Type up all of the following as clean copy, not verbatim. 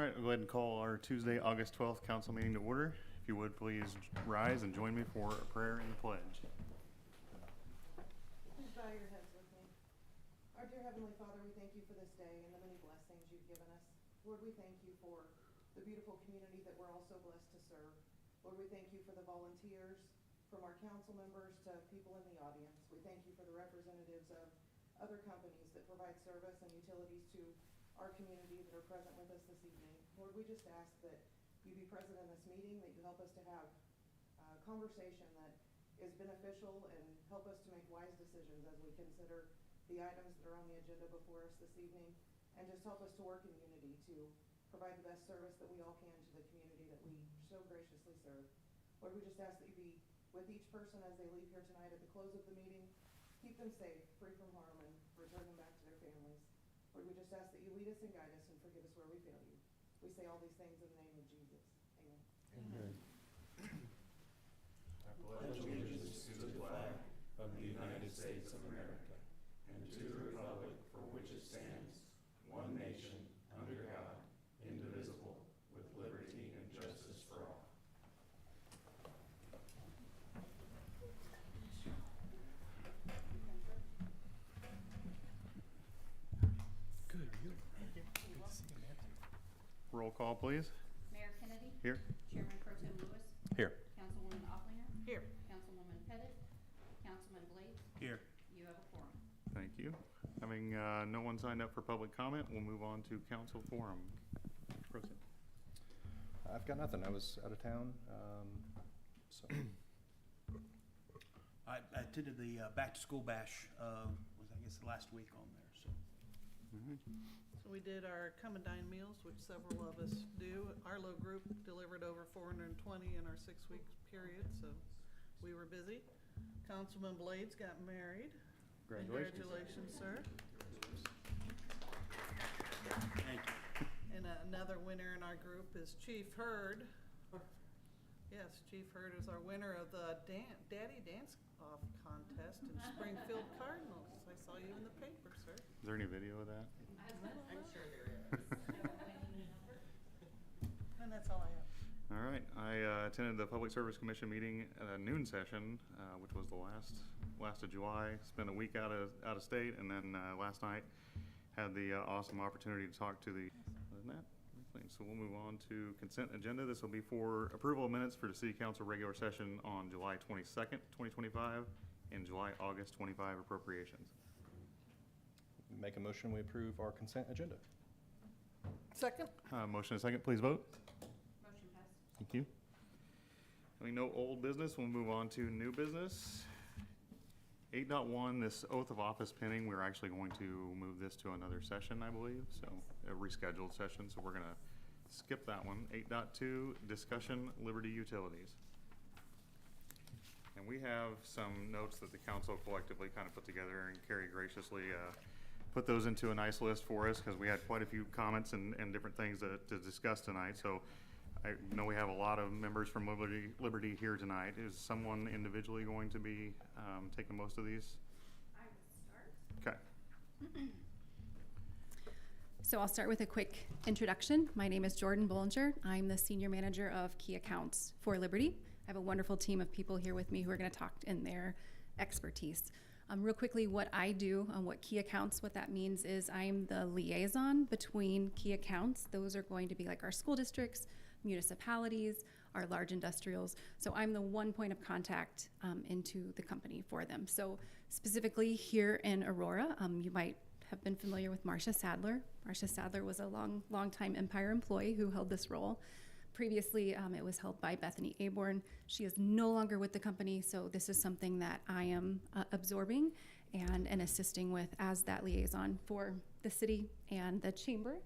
right, we'll go ahead and call our Tuesday, August 12th council meeting to order. If you would, please rise and join me for a prayer and pledge. Please bow your heads with me. Our dear Heavenly Father, we thank you for this day and the many blessings you've given us. Lord, we thank you for the beautiful community that we're also blessed to serve. Lord, we thank you for the volunteers, from our council members to people in the audience. We thank you for the representatives of other companies that provide service and utilities to our community that are present with us this evening. Lord, we just ask that you be present in this meeting, that you help us to have a conversation that is beneficial and help us to make wise decisions as we consider the items that are on the agenda before us this evening, and just help us to work in unity to provide the best service that we all can to the community that we so graciously serve. Lord, we just ask that you be with each person as they leave here tonight at the close of the meeting. Keep them safe, free from harm, and return them back to their families. Lord, we just ask that you lead us and guide us and forgive us where we fail you. We say all these things in the name of Jesus. Amen. Amen. I pledge allegiance to the flag of the United States of America and to the republic for which it stands, one nation, under God, indivisible, with liberty and justice for all. Good to see you, man. Roll call, please. Mayor Kennedy. Here. Chairman Pro Tem Lewis. Here. Councilwoman Oplinger. Here. Councilwoman Pettit. Councilman Blades. Here. You have a quorum. Thank you. Having no one signed up for public comment, we'll move on to council forum. Proceed. I've got nothing. I was out of town, so. I attended the back-to-school bash, was I guess last week on there, so. So we did our come and dine meals, which several of us do. Our little group delivered over 420 in our 6-week period, so we were busy. Councilman Blades got married. Congratulations, sir. Thank you. And another winner in our group is Chief Hurd. Yes, Chief Hurd is our winner of the Daddy Dance-Off contest in Springfield Cardinals. I saw you in the paper, sir. Is there any video of that? I'm sure there is. And that's all I have. All right. I attended the Public Service Commission meeting at a noon session, which was the last of July. Spent a week out of state, and then last night had the awesome opportunity to talk to the. Other than that, everything. So we'll move on to consent agenda. This will be for approval of minutes for the City Council regular session on July 22nd, 2025, and August 25 appropriations. Make a motion, we approve our consent agenda. Second. Motion and second, please vote. Motion passed. Thank you. Having no old business, we'll move on to new business. 8.1, this oath of office pending. We're actually going to move this to another session, I believe, so a rescheduled session, so we're going to skip that one. 8.2, discussion Liberty Utilities. And we have some notes that the council collectively kind of put together, and Carrie graciously put those into a nice list for us because we had quite a few comments and different things to discuss tonight. So I know we have a lot of members from Liberty here tonight. Is someone individually going to be taking most of these? I will start. Okay. So I'll start with a quick introduction. My name is Jordan Bollinger. I'm the Senior Manager of Key Accounts for Liberty. I have a wonderful team of people here with me who are going to talk in their expertise. Real quickly, what I do, what Key Accounts, what that means is I'm the liaison between Key Accounts. Those are going to be like our school districts, municipalities, our large industrials. So I'm the one point of contact into the company for them. So specifically here in Aurora, you might have been familiar with Marcia Sadler. Marcia Sadler was a long time Empire employee who held this role. Previously, it was held by Bethany Aborn. She is no longer with the company, so this is something that I am absorbing and assisting with as that liaison for the city and the chamber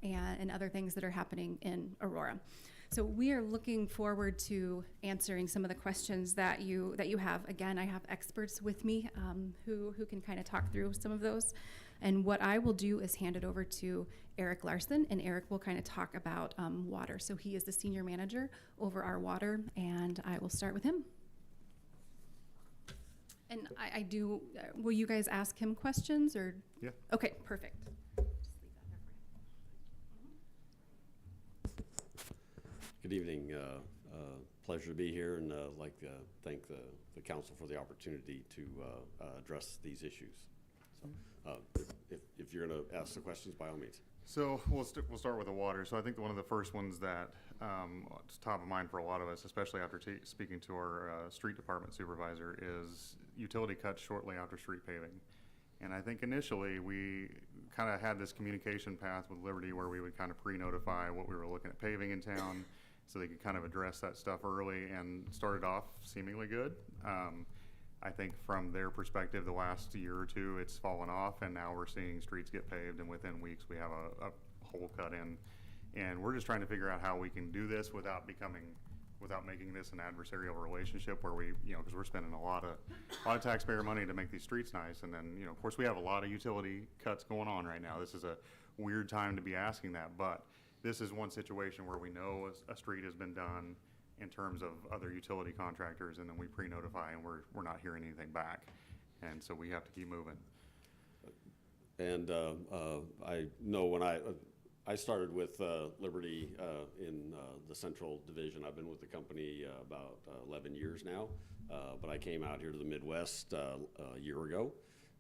and other things that are happening in Aurora. So we are looking forward to answering some of the questions that you have. Again, I have experts with me who can kind of talk through some of those. And what I will do is hand it over to Eric Larson, and Eric will kind of talk about water. So he is the senior manager over our water, and I will start with him. And I do, will you guys ask him questions or? Yeah. Okay, perfect. Just leave that there for you. Good evening. Pleasure to be here, and like to thank the council for the opportunity to address these issues. So, if you're going to ask the questions, by all means. So we'll start with the water. So I think one of the first ones that is top of mind for a lot of us, especially after speaking to our street department supervisor, is utility cuts shortly after street paving. And I think initially we kind of had this communication path with Liberty where we would kind of pre-notify what we were looking at paving in town so they could kind of address that stuff early, and started off seemingly good. I think from their perspective, the last year or two, it's fallen off, and now we're seeing streets get paved, and within weeks we have a hole cut in. And we're just trying to figure out how we can do this without making this an adversarial relationship where we, because we're spending a lot of taxpayer money to make these streets nice. And then, of course, we have a lot of utility cuts going on right now. This is a weird time to be asking that, but this is one situation where we know a street has been done in terms of other utility contractors, and then we pre-notify, and we're not hearing anything back. And so we have to keep moving. And I know when I started with Liberty in the Central Division. I've been with the company about 11 years now, but I came out here to the Midwest a year ago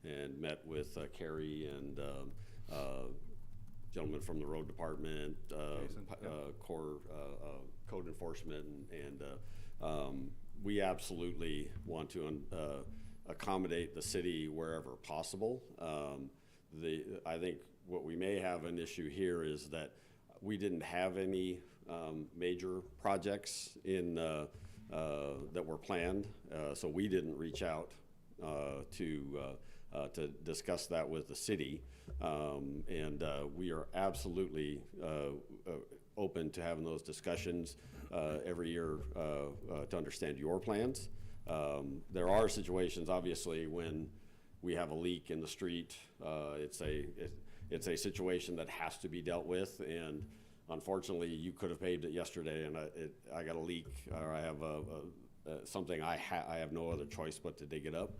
and met with Carrie and gentlemen from the road department, core code enforcement, and we absolutely want to accommodate the city wherever possible. I think what we may have an issue here is that we didn't have any major projects in that were planned, so we didn't reach out to discuss that with the city, and we are absolutely open to having those discussions every year to understand your plans. There are situations, obviously, when we have a leak in the street. It's a situation that has to be dealt with, and unfortunately, you could have paved it yesterday, and I got a leak, or I have something I have no other choice but to dig it up.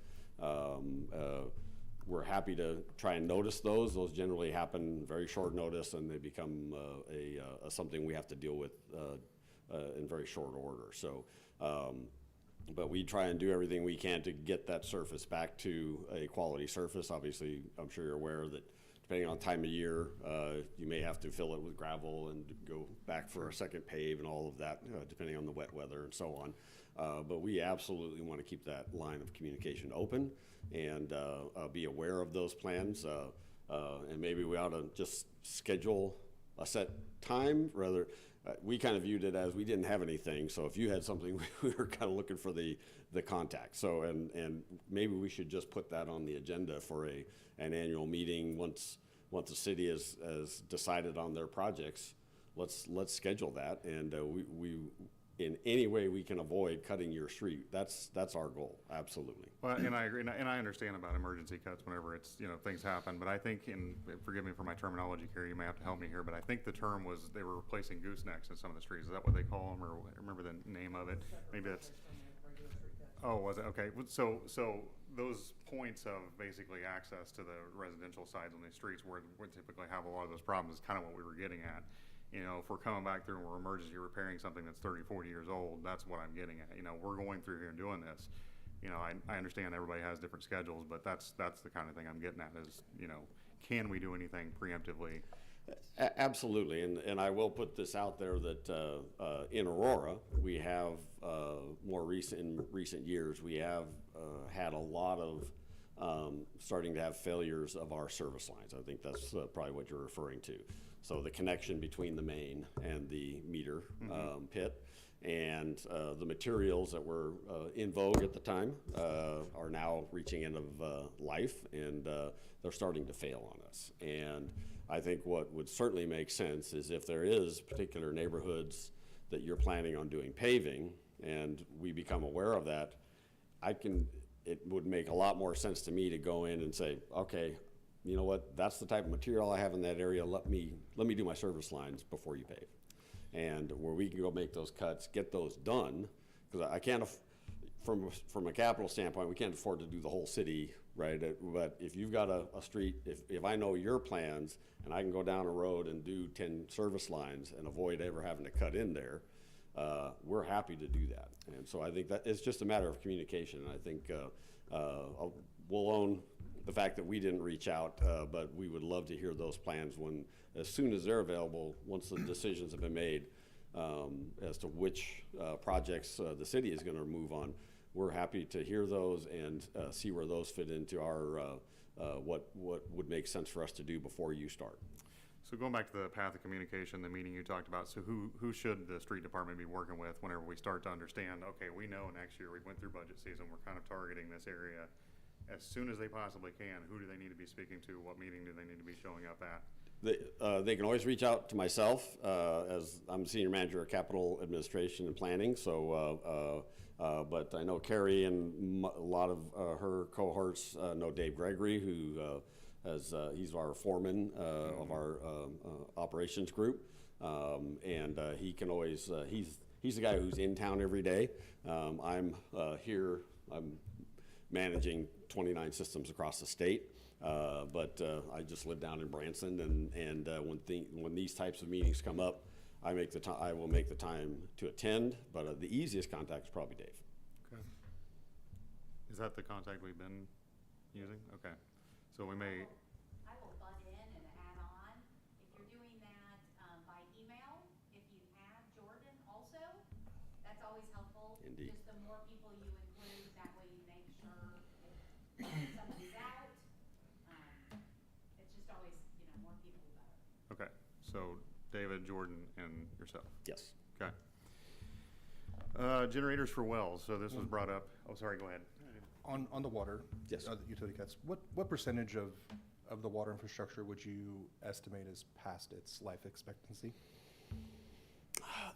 We're happy to try and notice those. Those generally happen very short notice, and they become something we have to deal with in very short order. So, but we try and do everything we can to get that surface back to a quality surface. Obviously, I'm sure you're aware that depending on time of year, you may have to fill it with gravel and go back for a second pave and all of that, depending on the wet weather and so on. But we absolutely want to keep that line of communication open and be aware of those plans. And maybe we ought to just schedule a set time. Rather, we kind of viewed it as we didn't have anything. So if you had something, we were kind of looking for the contact. So and maybe we should just put that on the agenda for an annual meeting once the city has decided on their projects. Let's schedule that, and we in any way we can avoid cutting your street. That's our goal, absolutely. Well, and I agree, and I understand about emergency cuts whenever it's, things happen, but I think, and forgive me for my terminology, Carrie, you may have to help me here, but I think the term was they were replacing goosenecks in some of the streets. Is that what they call them, or I remember the name of it? Maybe that's, oh, was it? Okay, so those points of basically access to the residential sides on these streets where we typically have a lot of those problems is kind of what we were getting at. If we're coming back through and we're emergency repairing something that's 30, 40 years old, that's what I'm getting at. We're going through here and doing this. I understand everybody has different schedules, but that's the kind of thing I'm getting at is, can we do anything preemptively? Absolutely, and I will put this out there that in Aurora, we have in recent years, we have had a lot of starting to have failures of our service lines. I think that's probably what you're referring to. So the connection between the main and the meter pit, and the materials that were in vogue at the time are now reaching end of life, and they're starting to fail on us. And I think what would certainly make sense is if there is particular neighborhoods that you're planning on doing paving, and we become aware of that, it would make a lot more sense to me to go in and say, okay, you know what, that's the type of material I have in that area, let me do my service lines before you pave. And where we can go make those cuts, get those done, because I can't, from a capital standpoint, we can't afford to do the whole city, right? But if you've got a street, if I know your plans, and I can go down a road and do 10 service lines and avoid ever having to cut in there, we're happy to do that. And so I think that it's just a matter of communication. And I think we'll own the fact that we didn't reach out, but we would love to hear those plans as soon as they're available, once the decisions have been made as to which projects the city is going to move on. We're happy to hear those and see where those fit into our what would make sense for us to do before you start. So going back to the path of communication, the meeting you talked about, so who should the street department be working with whenever we start to understand, okay, we know next year we went through budget season, we're kind of targeting this area. As soon as they possibly can, who do they need to be speaking to? What meeting do they need to be showing up at? They can always reach out to myself, as I'm Senior Manager of Capital Administration and Planning. So, but I know Carrie and a lot of her cohorts know Dave Gregory, who he's our foreman of our operations group, and he can always he's the guy who's in town every day. I'm here. I'm managing 29 systems across the state. But I just live down in Branson, and when these types of meetings come up, I will make the time to attend. But the easiest contact is probably Dave. Okay. Is that the contact we've been using? Okay. So we may. I will butt in and add on. If you're doing that by email, if you add Jordan also, that's always helpful. Indeed. Just the more people you include, that way you make sure if somebody's out. It's just always, more people the better. Okay. So David, Jordan, and yourself. Yes. Okay. Generators for wells. So this was brought up. Oh, sorry. Go ahead. On the water, Yes. The utility cuts, what percentage of the water infrastructure would you estimate is past its life expectancy?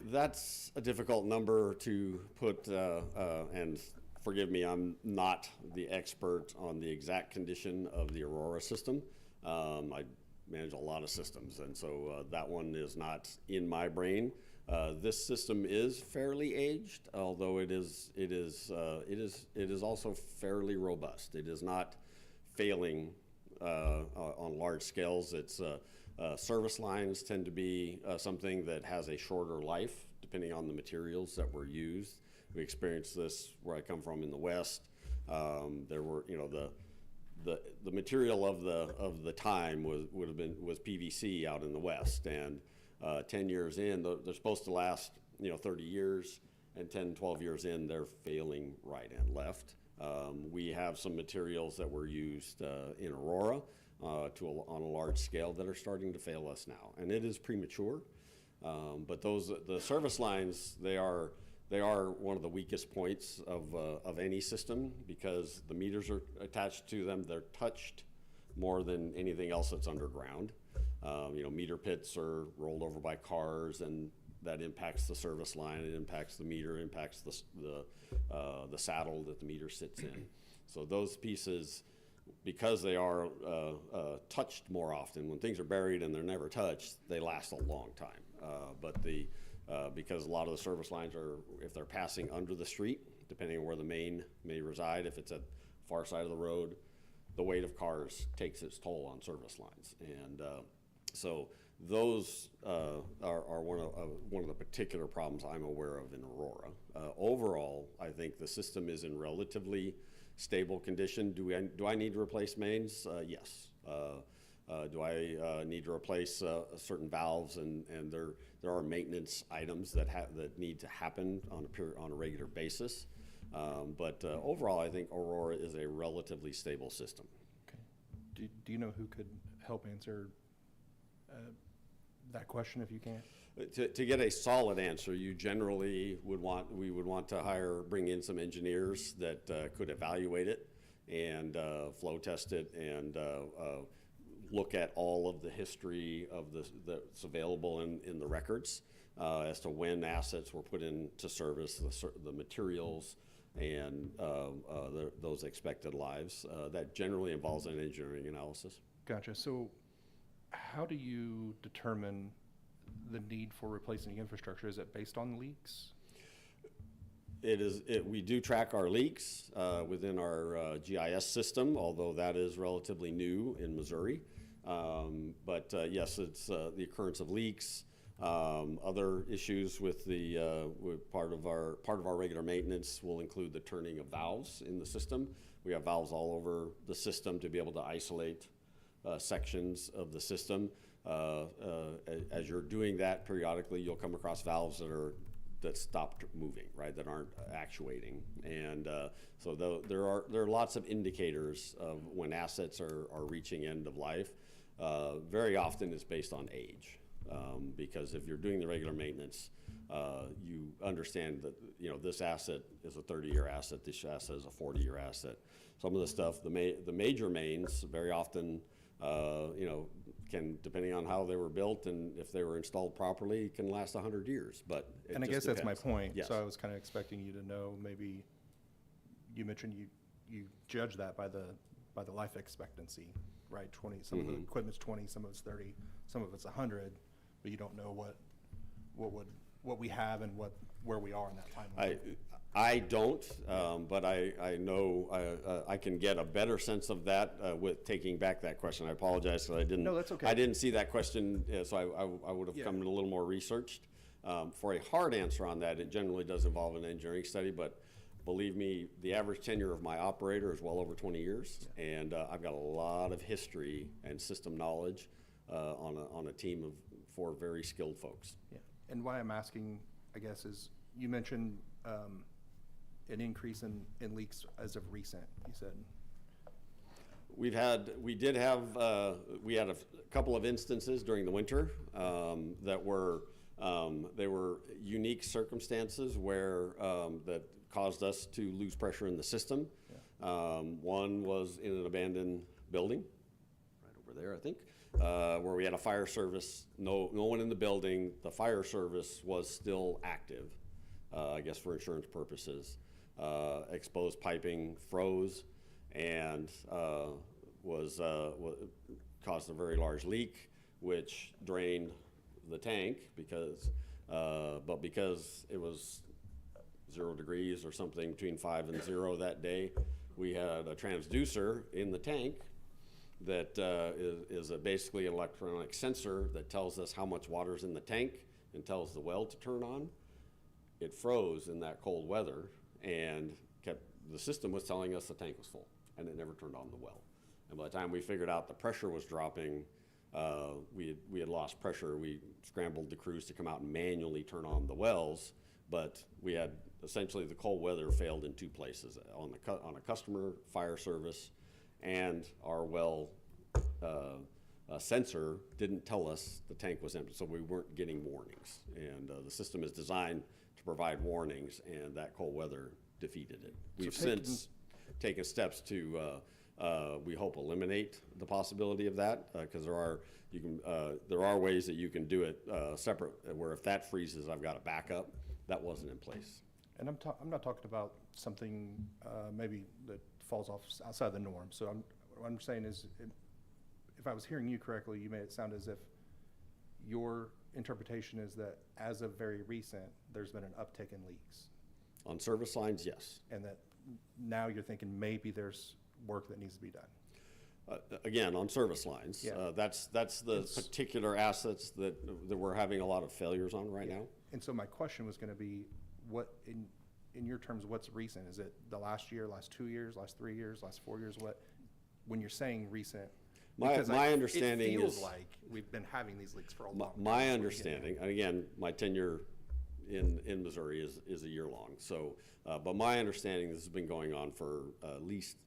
That's a difficult number to put, and forgive me, I'm not the expert on the exact condition of the Aurora system. I manage a lot of systems, and so that one is not in my brain. This system is fairly aged, although it is also fairly robust. It is not failing on large scales. It's service lines tend to be something that has a shorter life, depending on the materials that were used. We experienced this where I come from in the West. There were, the material of the time was PVC out in the West, and 10 years in, they're supposed to last 30 years, and 10, 12 years in, they're failing right and left. We have some materials that were used in Aurora on a large scale that are starting to fail us now, and it is premature. But the service lines, they are one of the weakest points of any system, because the meters are attached to them. They're touched more than anything else that's underground. Meter pits are rolled over by cars, and that impacts the service line. It impacts the meter, impacts the saddle that the meter sits in. So those pieces, because they are touched more often, when things are buried and they're never touched, they last a long time. But because a lot of the service lines are, if they're passing under the street, depending on where the main may reside, if it's at far side of the road, the weight of cars takes its toll on service lines. And so those are one of the particular problems I'm aware of in Aurora. Overall, I think the system is in relatively stable condition. Do I need to replace mains? Yes. Do I need to replace certain valves, and there are maintenance items that need to happen on a regular basis. But overall, I think Aurora is a relatively stable system. Okay. Do you know who could help answer that question if you can? To get a solid answer, you generally we would want to bring in some engineers that could evaluate it and flow test it and look at all of the history of that's available in the records as to when assets were put into service, the materials, and those expected lives. That generally involves an engineering analysis. Gotcha. So how do you determine the need for replacing the infrastructure? Is it based on leaks? We do track our leaks within our GIS system, although that is relatively new in Missouri. But yes, it's the occurrence of leaks. Other issues with with part of our regular maintenance will include the turning of valves in the system. We have valves all over the system to be able to isolate sections of the system. As you're doing that periodically, you'll come across valves that stopped moving, right? That aren't actuating, and so there are lots of indicators of when assets are reaching end of life. Very often, it's based on age, because if you're doing the regular maintenance, you understand that this asset is a 30-year asset. This asset is a 40-year asset. Some of the stuff, the major mains, very often, can, depending on how they were built and if they were installed properly, can last 100 years. But And I guess that's my point. Yes. So I was kind of expecting you to know, maybe you mentioned you judge that by the life expectancy, right? 20, some of the equipment's 20, some of it's 30, some of it's 100, but you don't know what we have and where we are in that timeline. I don't, but I know I can get a better sense of that with taking back that question. I apologize because I didn't. No, that's okay. I didn't see that question, so I would have come a little more researched. For a hard answer on that, it generally does involve an engineering study, but believe me, the average tenure of my operator is well over 20 years, and I've got a lot of history and system knowledge on a team of 4 very skilled folks. Yeah, and why I'm asking, I guess, is you mentioned an increase in leaks as of recent, you said. We had a couple of instances during the winter that were they were unique circumstances where that caused us to lose pressure in the system. Yeah. One was in an abandoned building, right over there, I think, where we had a fire service. No one in the building. The fire service was still active, I guess for insurance purposes. Exposed piping froze and caused a very large leak, which drained the tank because it was 0 degrees or something between 5 and 0 that day. We had a transducer in the tank that is basically an electronic sensor that tells us how much water's in the tank and tells the well to turn on. It froze in that cold weather, and the system was telling us the tank was full, and it never turned on the well. And by the time we figured out the pressure was dropping, we had lost pressure. We scrambled the crews to come out and manually turn on the wells, but we had essentially the cold weather failed in 2 places, on a customer fire service, and our well sensor didn't tell us the tank was empty, so we weren't getting warnings. And the system is designed to provide warnings, and that cold weather defeated it. We've since taken steps to, we hope, eliminate the possibility of that, because there are ways that you can do it separate, where if that freezes, I've got a backup. That wasn't in place. And I'm not talking about something maybe that falls off outside the norm. So what I'm saying is, if I was hearing you correctly, you made it sound as if your interpretation is that as of very recent, there's been an uptick in leaks. On service lines, yes. And that now you're thinking maybe there's work that needs to be done. Again, on service lines, yeah. That's the particular assets that we're having a lot of failures on right now. And so my question was going to be, what in your terms, what's recent? Is it the last year, last 2 years, last 3 years, last 4 years? What, when you're saying recent? My understanding it feels is like we've been having these leaks for a long time. My understanding, and again, my tenure in Missouri is a year long. So, but my understanding, this has been going on for at least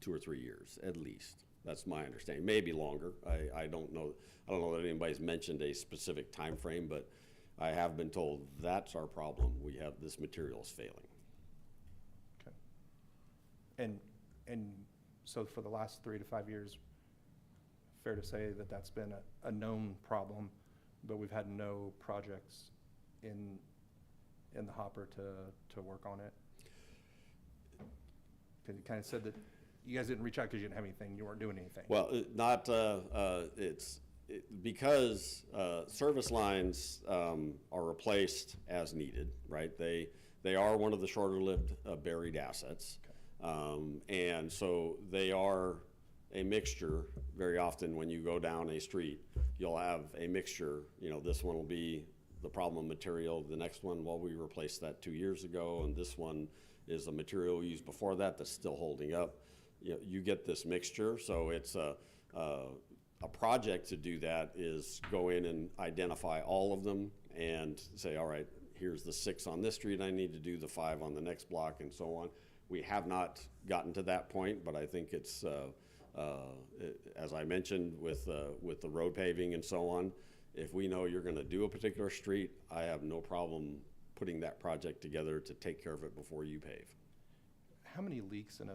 2 or 3 years, at least. That's my understanding. Maybe longer. I don't know. I don't know that anybody's mentioned a specific time frame, but I have been told that's our problem. We have this material is failing. Okay. And so for the last 3 to 5 years, fair to say that that's been a known problem, but we've had no projects in the hopper to work on it? Because you kind of said that you guys didn't reach out because you didn't have anything, you weren't doing anything. Well, because service lines are replaced as needed, right? They are one of the shorter-lived buried assets. Okay. And so they are a mixture. Very often when you go down a street, you'll have a mixture. You know, this one will be the problem material. The next one, well, we replaced that 2 years ago, and this one is a material we used before that that's still holding up. You know, you get this mixture, so it's a project to do that is go in and identify all of them and say, all right, here's the 6 on this street, I need to do the 5 on the next block, and so on. We have not gotten to that point, but I think it's, as I mentioned with the road paving and so on, if we know you're gonna do a particular street, I have no problem putting that project together to take care of it before you pave. How many leaks in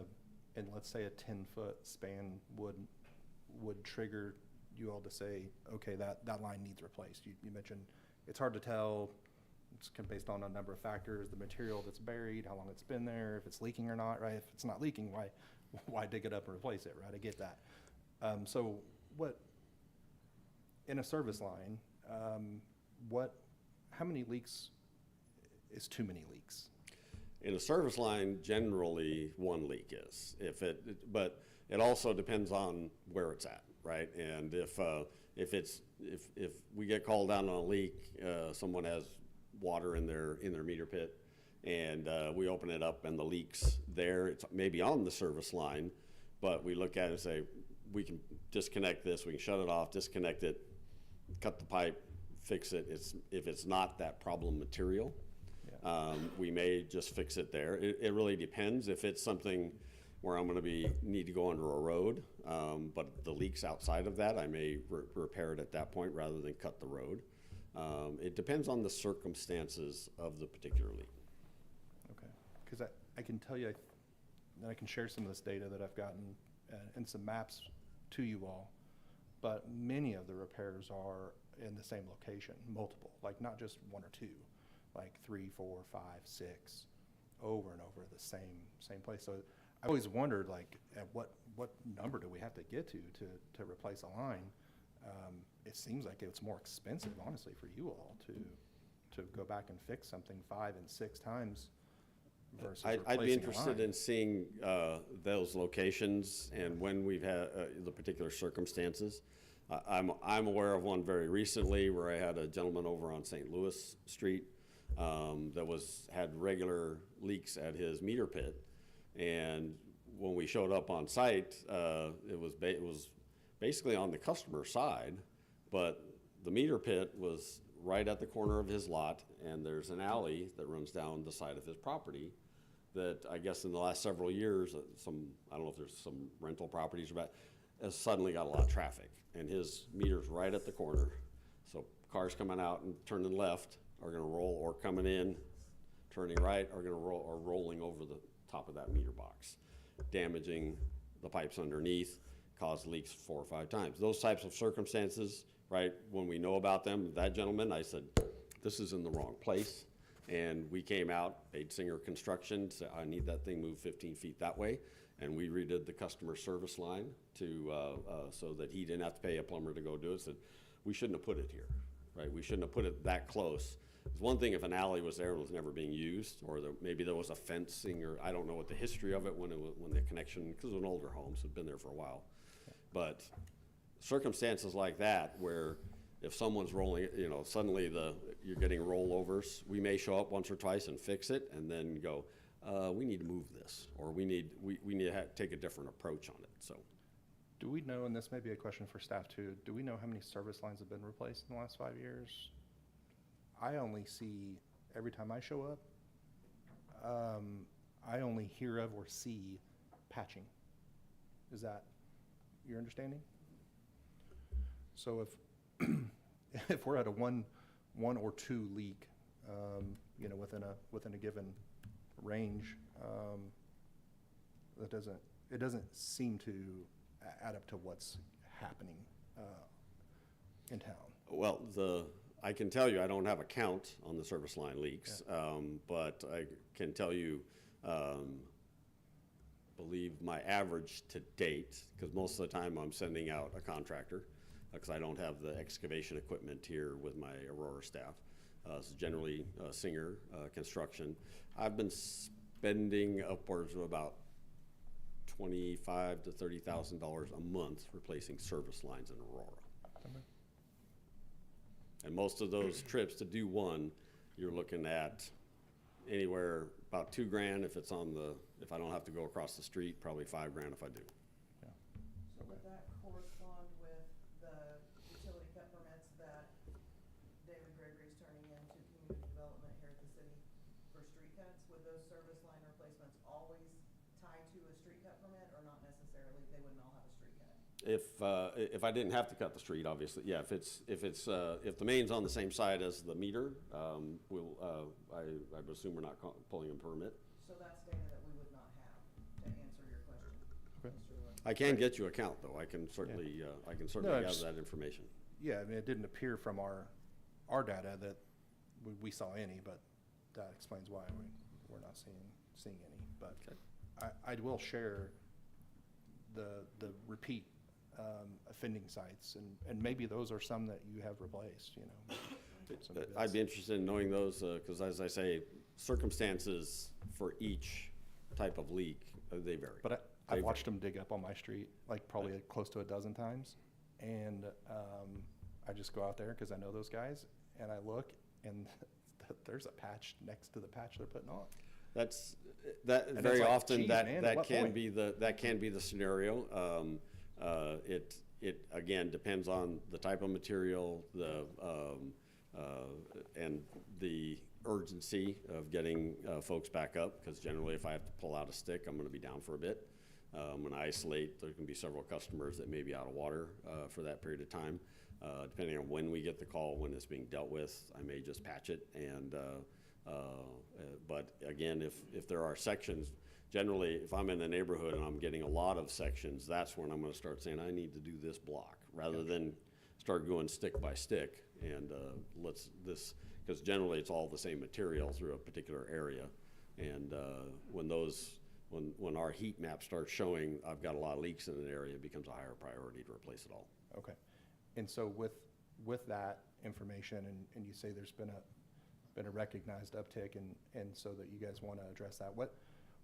let's say a 10-foot span would trigger you all to say, okay, that line needs replaced? You mentioned it's hard to tell. It's based on a number of factors, the material that's buried, how long it's been there, if it's leaking or not, right? If it's not leaking, why dig it up and replace it, right? I get that. So what, in a service line, how many leaks is too many leaks? In a service line, generally 1 leak is. But it also depends on where it's at, right? And if we get called down on a leak, someone has water in their meter pit, and we open it up and the leak's there. It's maybe on the service line, but we look at it and say, we can disconnect this, we can shut it off, disconnect it, cut the pipe, fix it. If it's not that problem material, we may just fix it there. It really depends. If it's something where I'm going to need to go under a road, but the leak's outside of that, I may repair it at that point rather than cut the road. It depends on the circumstances of the particular leak. Okay, because I can tell you, and I can share some of this data that I've gotten and some maps to you all, but many of the repairs are in the same location, multiple, like not just 1 or 2, like 3, 4, 5, 6, over and over the same place. So I always wondered, like, at what number do we have to get to replace a line? It seems like it's more expensive, honestly, for you all to go back and fix something 5 and 6 times versus replacing I'd be interested a line. in seeing those locations and when we've had the particular circumstances. I'm aware of one very recently where I had a gentleman over on St. Louis Street that had regular leaks at his meter pit, and when we showed up on site, it was basically on the customer side, but the meter pit was right at the corner of his lot, and there's an alley that runs down the side of his property that I guess in the last several years, I don't know if there's some rental properties about, has suddenly got a lot of traffic, and his meter's right at the corner. So cars coming out and turning left are gonna roll, or coming in, turning right are gonna roll, or rolling over the top of that meter box, damaging the pipes underneath, cause leaks 4 or 5 times. Those types of circumstances, right, when we know about them, that gentleman, I said, this is in the wrong place. And we came out, paid Singer Construction, said, I need that thing moved 15 feet that way. And we redid the customer service line so that he didn't have to pay a plumber to go do it. Said, we shouldn't have put it here, right? We shouldn't have put it that close. It's one thing if an alley was there and was never being used, or maybe there was a fencing, or I don't know what the history of it when the connection, because it was an older home, so it'd been there for a while. But circumstances like that, where if someone's rolling, suddenly you're getting rollovers, we may show up once or twice and fix it, and then go, we need to move this, or we need to take a different approach on it. So, Do we know, and this may be a question for staff too, do we know how many service lines have been replaced in the last 5 years? I only see, every time I show up, I only hear of or see patching. Is that your understanding? So if we're at a one or 2 leak, within a given range, it doesn't seem to add up to what's happening in town. well, I can tell you I don't have a count on the service line leaks, but I can tell you, believe my average to date, because most of the time I'm sending out a contractor, because I don't have the excavation equipment here with my Aurora staff. It's generally Singer Construction. I've been spending upwards of about $25,000 to $30,000 a month replacing service lines in Aurora. And most of those trips to do one, you're looking at anywhere about $2,000 if it's if I don't have to go across the street, probably $5,000 if I do. So would that correspond with the utility cut permits that David Gregory's turning into community development here at the city for street cuts? Would those service line replacements always tie to a street cut permit, or not necessarily? They wouldn't all have a street cut? If I didn't have to cut the street, obviously, yeah, if the main's on the same side as the meter, I would assume we're not pulling a permit. So that's data that we would not have to answer your question. Okay. Mr. Wood. I can get you a count, though. I can certainly gather just- that information. Yeah, I mean, it didn't appear from our data that we saw any, but that explains why we're not seeing any. But Okay. I will share the repeat offending sites, and maybe those are some that you have replaced, you know. Some of I'd be it's- interested in knowing those, because as I say, circumstances for each type of leak, they vary. But I've watched them dig up on my street, like probably close to a dozen times. And I just go out there because I know those guys, and I look, and there's a patch next to the patch they're putting on. That And very it's like, often geez, man, at that what can point? be the scenario. It again depends on the type of material, and the urgency of getting folks back up, because generally if I have to pull out a stick, I'm going to be down for a bit. When I isolate, there can be several customers that may be out of water for that period of time. Depending on when we get the call, when it's being dealt with, I may just patch it. But again, if there are sections, generally, if I'm in the neighborhood and I'm getting a lot of sections, that's when I'm going to start saying, I need to do this block, rather than start going stick by stick. And because generally it's all the same material through a particular area. And when our heat map starts showing I've got a lot of leaks in an area, it becomes a higher priority to replace it all. Okay. And so with that information, and you say there's been a recognized uptick, and so that you guys want to address that,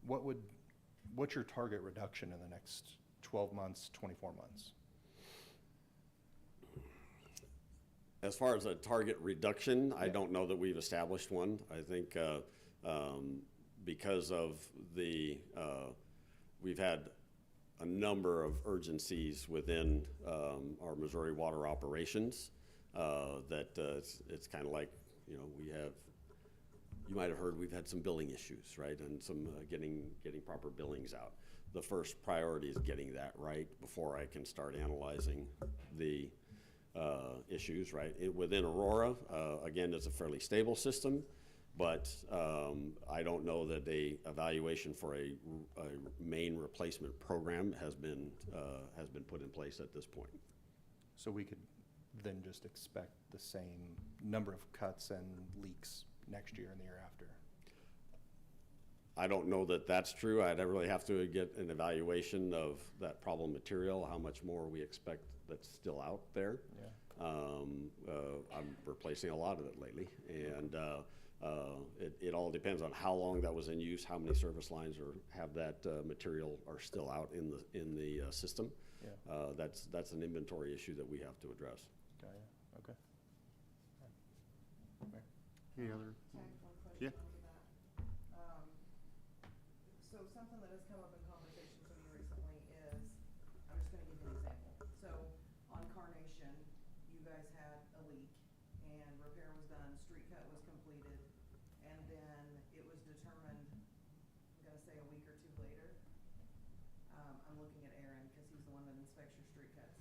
what's your target reduction in the next 12 months, 24 months? As far as a target reduction, I don't know that we've established one. I think because of we've had a number of urgencies within our Missouri water operations that it's kind of like, you know, you might have heard we've had some billing issues, right? And some getting proper billings out. The first priority is getting that right before I can start analyzing the issues, right? Within Aurora, again, it's a fairly stable system, but I don't know that a evaluation for a main replacement program has been put in place at this point. So we could then just expect the same number of cuts and leaks next year and the year after? I don't know that that's true. I'd really have to get an evaluation of that problem material, how much more we expect that's still out there. Yeah. I'm replacing a lot of it lately, and it all depends on how long that was in use, how many service lines have that material are still out in the system. Yeah. That's an inventory issue that we have to address. Got ya. Okay. Mayor? Any other? I have one question Yeah. under that. So something that has come up in conversations with me recently is, I'm just gonna give you an example. So on Carnation, you guys had a leak and repair was done, street cut was completed, and then it was determined, I'm gonna say a week or two later. I'm looking at Aaron because he's the one that inspects your street cuts.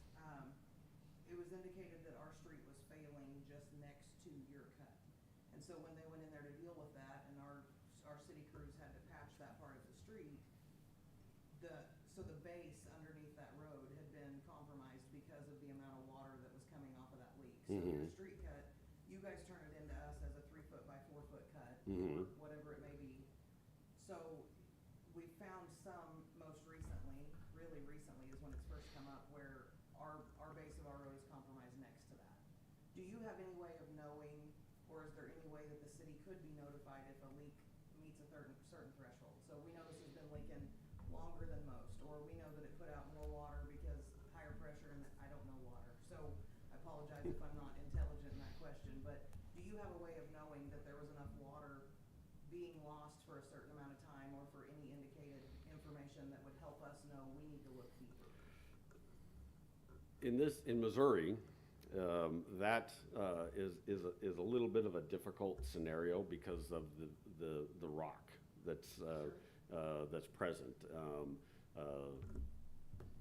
It was indicated that our street was failing just next to your cut. And so when they went in there to deal with that, and our city crews had to patch that part of the street, so the base underneath that road had been compromised because of the amount of water that was coming off of that leak. So your street cut, you guys turn it into us as a 3-foot by 4-foot cut, or whatever it may be. So we found some most recently, really recently is when it's first come up, where our base of our road is compromised next to that. Do you have any way of knowing, or is there any way that the city could be notified if a leak meets a certain threshold? So we know this has been leaking longer than most, or we know that it put out more water because higher pressure and I don't know water. So I apologize if I'm not intelligent in that question, but do you have a way of knowing that there was enough water being lost for a certain amount of time, or for any indicated information that would help us know we need to look deeper? In Missouri, that is a little bit of a difficult scenario because of the rock that's present.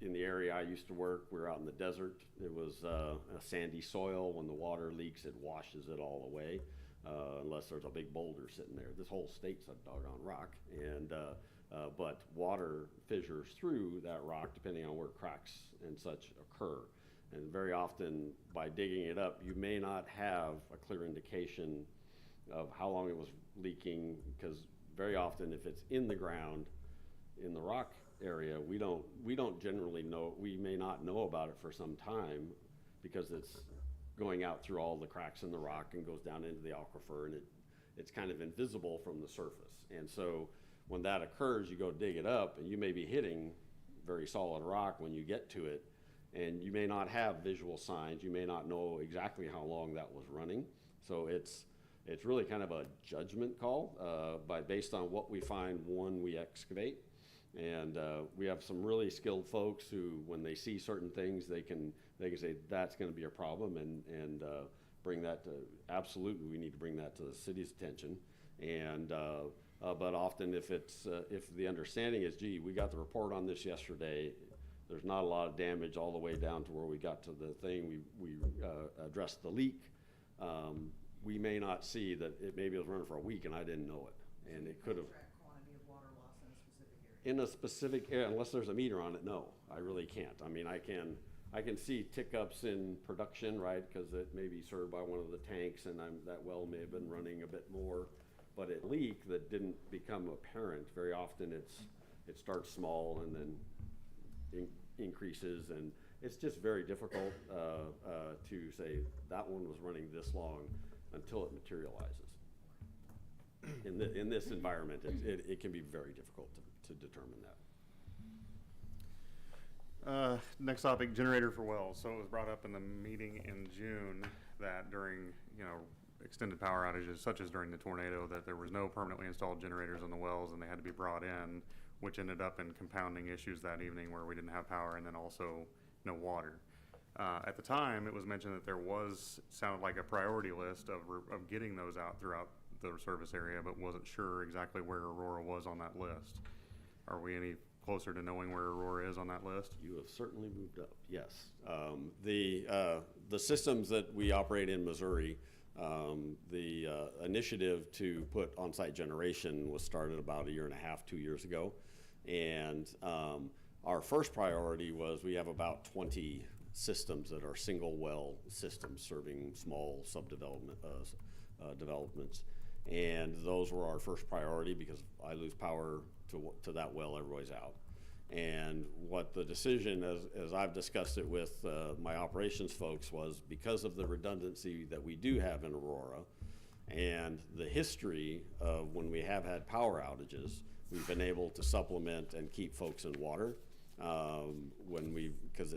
In the area I used to work, we were out in the desert. It was a sandy soil. When the water leaks, it washes it all away, unless there's a big boulder sitting there. This whole state's a doggone rock, and but water fissures through that rock depending on where cracks and such occur. And very often, by digging it up, you may not have a clear indication of how long it was leaking, because very often, if it's in the ground, in the rock area, we don't generally know. We may not know about it for some time because it's going out through all the cracks in the rock and goes down into the aquifer, and it's kind of invisible from the surface. And so when that occurs, you go dig it up, and you may be hitting very solid rock when you get to it, and you may not have visual signs. You may not know exactly how long that was running. So it's really kind of a judgment call based on what we find when we excavate. And we have some really skilled folks who, when they see certain things, they can say that's going to be a problem, and bring that to, absolutely, we need to bring that to the city's attention. And but often, if the understanding is, gee, we got the report on this yesterday, there's not a lot of damage all the way down to where we got to the thing, we addressed the leak. We may not see that maybe it was running for a week and I didn't know it, and it could have. Quantity of water loss in a specific area? In a specific area, unless there's a meter on it, no, I really can't. I mean, I can see tick-ups in production, right, because it may be served by one of the tanks, and that well may have been running a bit more, but it leak that didn't become apparent. Very often it starts small and then increases, and it's just very difficult to say that one was running this long until it materializes. In this environment, it can be very difficult to determine that. Next topic, generator for wells. So it was brought up in the meeting in June that during, extended power outages, such as during the tornado, that there was no permanently installed generators on the wells and they had to be brought in, which ended up in compounding issues that evening where we didn't have power and then also no water. At the time, it was mentioned that there sounded like a priority list of getting those out throughout the service area, but wasn't sure exactly where Aurora was on that list. Are we any closer to knowing where Aurora is on that list? You have certainly moved up, yes. The systems that we operate in Missouri, the initiative to put on-site generation was started about 1.5 years, 2 years ago. And our first priority was we have about 20 systems that are single well systems serving small developments. And those were our first priority because I lose power to that well, everybody's out. And what the decision, as I've discussed it with my operations folks, was because of the redundancy that we do have in Aurora and the history of when we have had power outages, we've been able to supplement and keep folks in water. Because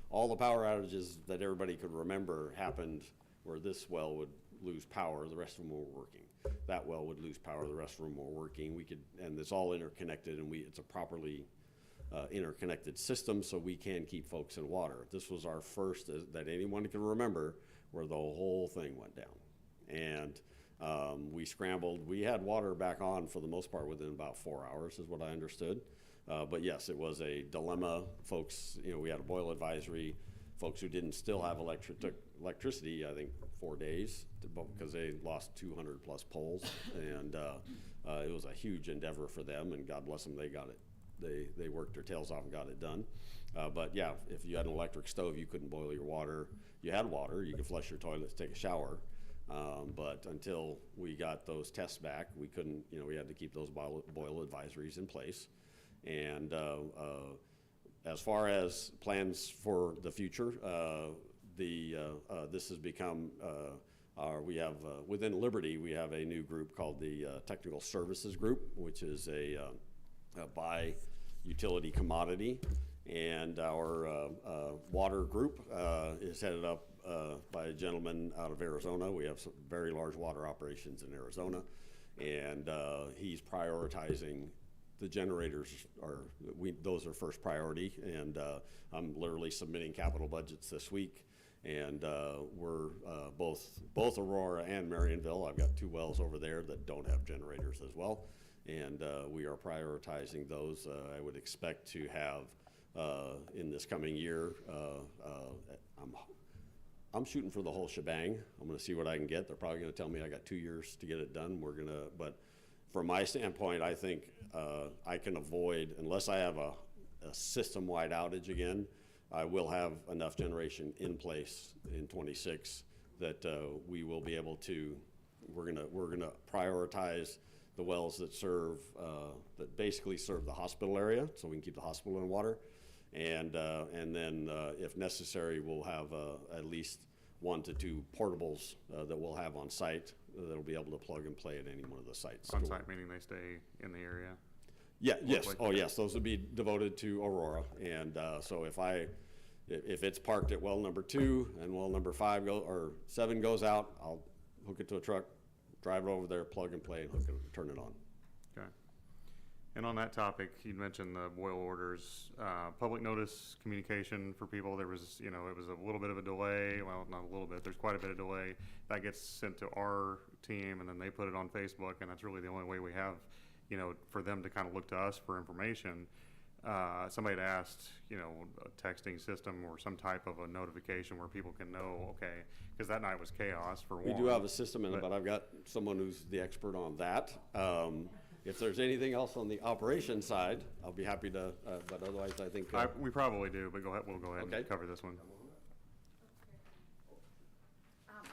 all the power outages that everybody could remember happened where this well would lose power, the rest of them were working. That well would lose power, the rest of them were working. And it's all interconnected, and it's a properly interconnected system, so we can keep folks in water. This was our first that anyone can remember where the whole thing went down. And we scrambled. We had water back on for the most part within about 4 hours, is what I understood. But yes, it was a dilemma. Folks, we had a boil advisory. Folks who didn't still have electricity, I think 4 days, because they lost 200 plus poles, and it was a huge endeavor for them. And God bless them, they got it. They worked their tails off and got it done. But yeah, if you had an electric stove, you couldn't boil your water. You had water, you could flush your toilets, take a shower. But until we got those tests back, we couldn't. We had to keep those boil advisories in place. And as far as plans for the future, this has become, we have, within Liberty, we have a new group called the Technical Services Group, which is a buy utility commodity. And our water group is headed up by a gentleman out of Arizona. We have some very large water operations in Arizona, and he's prioritizing the generators. Those are first priority, and I'm literally submitting capital budgets this week. And we're both Aurora and Marionville. I've got 2 wells over there that don't have generators as well, and we are prioritizing those. I would expect to have in this coming year. I'm shooting for the whole shebang. I'm going to see what I can get. They're probably going to tell me I got 2 years to get it done. But from my standpoint, I think I can avoid, unless I have a system-wide outage again, I will have enough generation in place in 26 that we will be able to. We're gonna prioritize the wells that that basically serve the hospital area, so we can keep the hospital in water, and then if necessary, we'll have at least 1 to 2 portables that we'll have on site that'll be able to plug and play at any one of the sites. On site meaning they stay in the area? Yeah, yes, like- oh yes, those would be devoted to Aurora, and so if it's parked at well number 2 and well number 7 goes out, I'll hook it to a truck, drive it over there, plug and play, and hook it, turn it on. Okay. And on that topic, you mentioned the boil orders, public notice communication for people. There was, it was a little bit of a delay. Well, not a little bit. There's quite a bit of delay. That gets sent to our team, and then they put it on Facebook, and that's really the only way we have, for them to kind of look to us for information. Somebody had asked, a texting system or some type of a notification where people can know, okay, because that night was chaos for We one. do have a system in it, but I've got someone who's the expert on that. If there's anything else on the operation side, I'll be happy to, but otherwise I think. We probably do, but we'll go ahead Okay. and cover this one.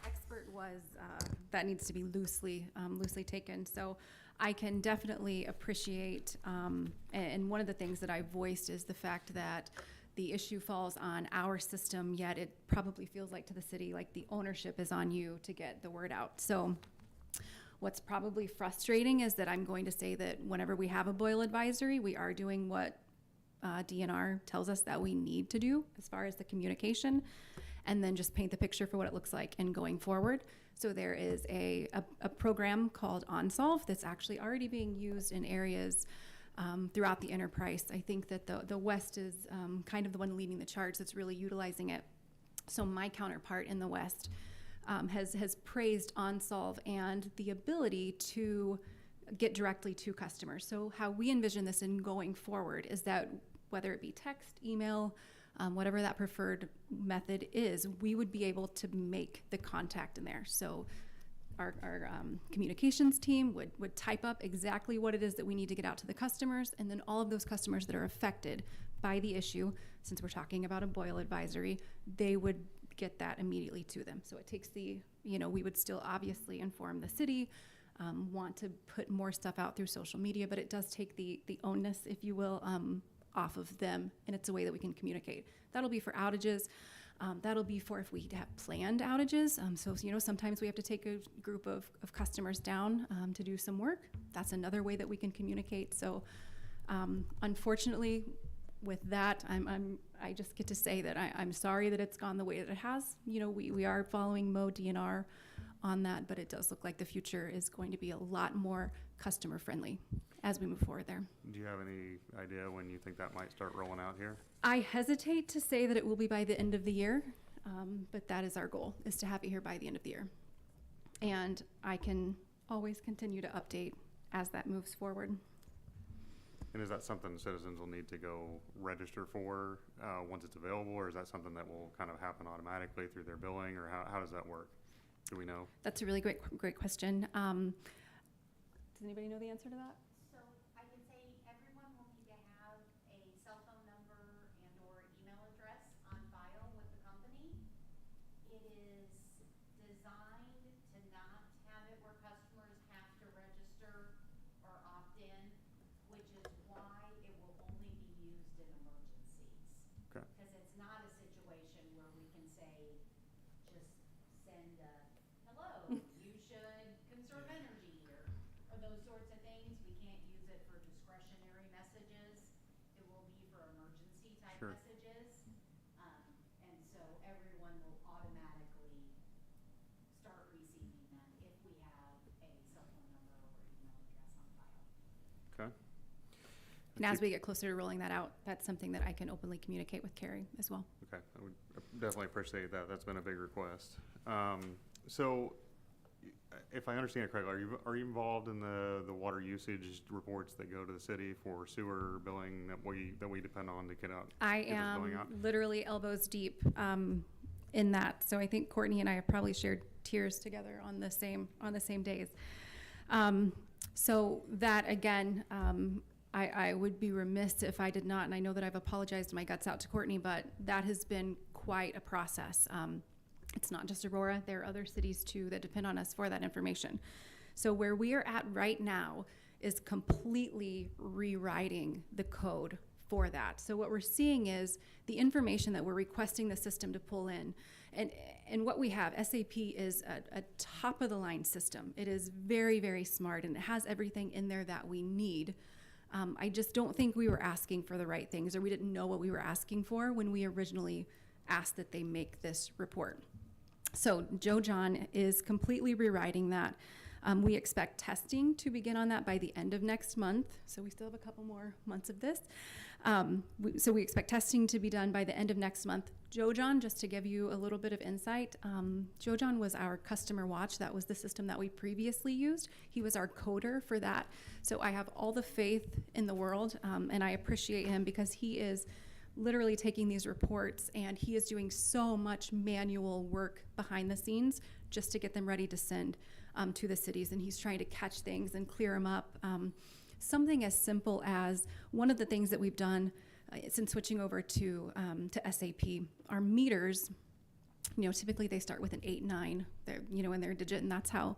Expert was, that needs to be loosely taken. So I can definitely appreciate, and one of the things that I voiced is the fact that the issue falls on our system, yet it probably feels like to the city, like the ownership is on you to get the word out. So what's probably frustrating is that I'm going to say that whenever we have a boil advisory, we are doing what DNR tells us that we need to do as far as the communication, and then just paint the picture for what it looks like and going forward. So there is a program called OnSolve that's actually already being used in areas throughout the enterprise. I think that the West is kind of the one leading the charge that's really utilizing it. So my counterpart in the West has praised OnSolve and the ability to get directly to customers. So how we envision this in going forward is that whether it be text, email, whatever that preferred method is, we would be able to make the contact in there. So our communications team would type up exactly what it is that we need to get out to the customers, and then all of those customers that are affected by the issue, since we're talking about a boil advisory, they would get that immediately to them. So it takes we would still obviously inform the city, want to put more stuff out through social media, but it does take the onus, if you will, off of them, and it's a way that we can communicate. That'll be for outages. That'll be for if we have planned outages. So sometimes we have to take a group of customers down to do some work. That's another way that we can communicate. So unfortunately, with that, I just get to say that I'm sorry that it's gone the way that it has. We are following DNR on that, but it does look like the future is going to be a lot more customer friendly as we move forward there. Do you have any idea when you think that might start rolling out here? I hesitate to say that it will be by the end of the year, but that is our goal, is to have it here by the end of the year. And I can always continue to update as that moves forward. And is that something citizens will need to go register for once it's available, or is that something that will kind of happen automatically through their billing, or how does that work? Do we know? That's a really great question. Does anybody know the answer to that? So I can say everyone will need to have a cell phone number and or email address on file with the company. It is designed to not have it where customers have to register or opt in, which is why it will only be used in emergencies. Okay. Because it's not a situation where we can say, just send a, hello, you should conserve energy, or those sorts of things. We can't use it for discretionary messages. It will be for emergency type Sure. automatically start receiving them if we have a cell phone number or email address on file. Okay. And as we get closer to rolling that out, that's something that I can openly communicate with Carrie as well. Okay, I would definitely appreciate that. That's been a big request. So, if I understand it correctly, are you involved in the water usage reports that go to the city for sewer billing that we depend on to get out? I get this billing am out? literally elbows deep in that. So I think Courtney and I have probably shared tears together on the same days. So that again, I would be remiss if I did not, and I know that I've apologized my guts out to Courtney, but that has been quite a process. It's not just Aurora, there are other cities too that depend on us for that information. So where we are at right now is completely rewriting the code for that. So what we're seeing is the information that we're requesting the system to pull in. And what we have, SAP is a top of the line system. It is very, very smart, and it has everything in there that we need. I just don't think we were asking for the right things, or we didn't know what we were asking for when we originally asked that they make this report. So Joe John is completely rewriting that. We expect testing to begin on that by the end of next month. So we still have a couple more months of this. So we expect testing to be done by the end of next month. Joe John, just to give you a little bit of insight, Joe John was our customer watch. That was the system that we previously used. He was our coder for that. So I have all the faith in the world, and I appreciate him because he is literally taking these reports and he is doing so much manual work behind the scenes just to get them ready to send to the cities, and he's trying to catch things and clear them up. Something as simple as one of the things that we've done since switching over to SAP, our meters, typically they start with an 8-9, in their digit, and that's how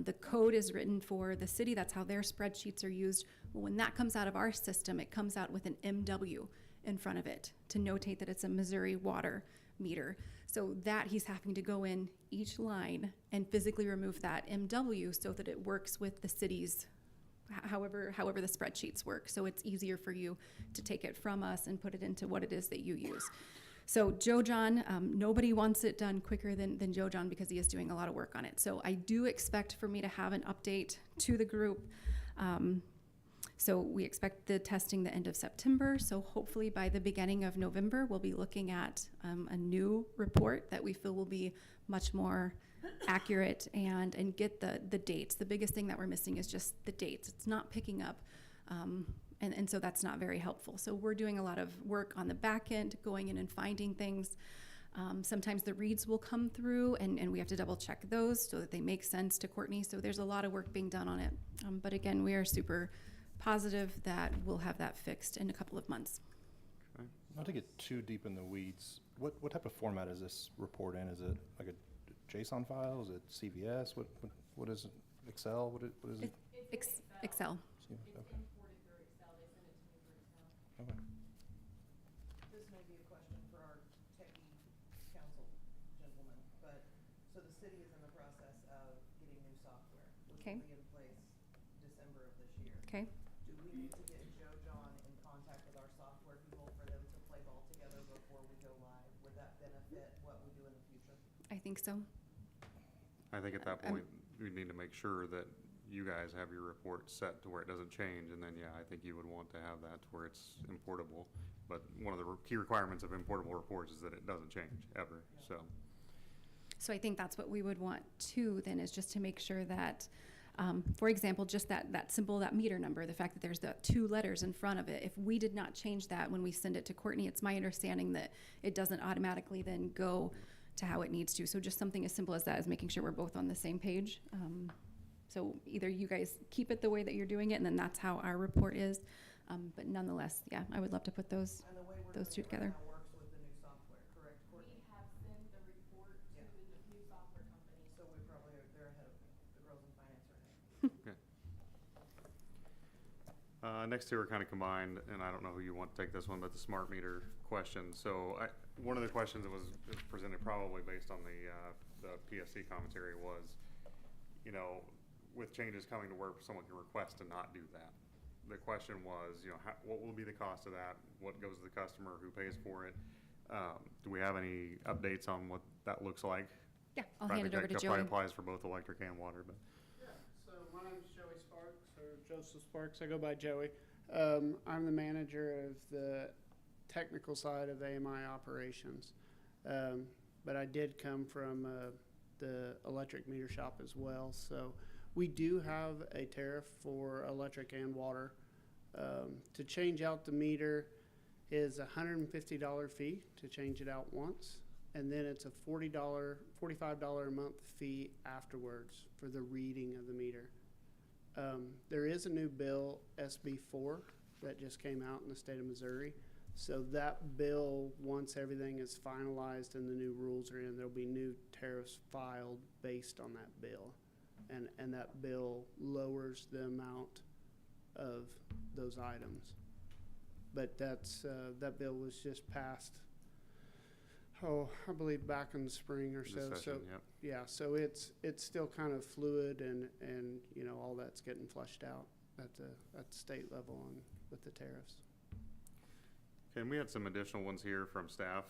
the code is written for the city. That's how their spreadsheets are used. Well, when that comes out of our system, it comes out with an MW in front of it to notate that it's a Missouri water meter. So that he's having to go in each line and physically remove that MW so that it works with the city's, however the spreadsheets work. So it's easier for you to take it from us and put it into what it is that you use. So Joe John, nobody wants it done quicker than Joe John because he is doing a lot of work on it. So I do expect for me to have an update to the group. So we expect the testing the end of September. So hopefully by the beginning of November, we'll be looking at a new report that we feel will be much more accurate and get the dates. The biggest thing that we're missing is just the dates. It's not picking up. And so that's not very helpful. So we're doing a lot of work on the back end, going in and finding things. Sometimes the reads will come through and we have to double check those so that they make sense to Courtney. So there's a lot of work being done on it. But again, we are super positive that we'll have that fixed in a couple of months. Okay. Not to get too deep in the weeds, what type of format is this report in? Is it like a JSON file? Is it CVS? What is it? Excel? What is it? Excel. Okay. Imported through Excel. They send it to me through Excel. Okay. This may be a question for our techie council gentlemen, but, so the city is in the process of getting new software, which Okay. will be in place December of this year. Okay. Do we need to get Joe John in contact with our software people for them to play ball together before we go live? Would that benefit what we do in the future? I think so. I think at that point, we need to make sure that you guys have your report set to where it doesn't change, and then, yeah, I think you would want to have that to where it's importable. But one of the key requirements of importable reports is that it doesn't change ever, so. So I think that's what we would want too, then, is just to make sure that, for example, just that meter number, the fact that there's the 2 letters in front of it, if we did not change that when we send it to Courtney, it's my understanding that it doesn't automatically then go to how it needs to. So just something as simple as that is making sure we're both on the same page. So either you guys keep it the way that you're doing it, and then that's how our report is. But nonetheless, yeah, I would love to put those And the way we're two doing it together. right now works with the new software, correct, Courtney? We have sent the report to Yeah. the new software company. So we probably are, they're ahead of me. The girls in finance are ahead. Next two are kind of combined, and I don't know who you want to take this one, but the smart meter question. So one of the questions that was presented probably based on the PSC commentary was, with changes coming to where someone can request to not do that. The question was, what will be the cost of that? What goes to the customer? Who pays for it? Do we have any updates on what that looks like. Yeah, I'll hand it over to That Joey. probably applies for both electric and water, but. Yeah, so my name is Joey Sparks, or Joseph Sparks. I go by Joey. I'm the manager of the technical side of AMI operations. But I did come from the electric meter shop as well. So we do have a tariff for electric and water. To change out the meter is a $150 fee to change it out once. And then it's a $45 a month fee afterwards for the reading of the meter. There is a new bill, SB4, that just came out in the state of Missouri. So that bill, once everything is finalized and the new rules are in, there'll be new tariffs filed based on that bill. And that bill lowers the amount of those items. But that bill was just passed, I believe back in the spring or so. This session, So yep. yeah, so it's still kind of fluid and you know, all that's getting flushed out at the state level and with the tariffs. Okay, and we had some additional ones here from staff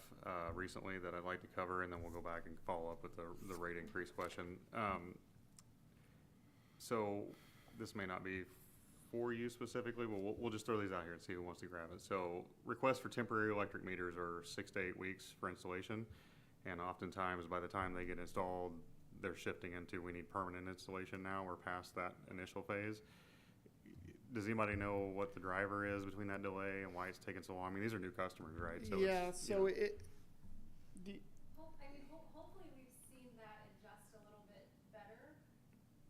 recently that I'd like to cover, and then we'll go back and follow up with the rate increase question. So this may not be for you specifically, but we'll just throw these out here and see who wants to grab it. So requests for temporary electric meters are 6 to 8 weeks for installation, and oftentimes by the time they get installed, they're shifting into we need permanent installation now. We're past that initial phase. Does anybody know what the driver is between that delay and why it's taking so long? I mean, these are new customers, right? So Yeah, it's, so you know, Hopefully we've seen that adjust a little bit better.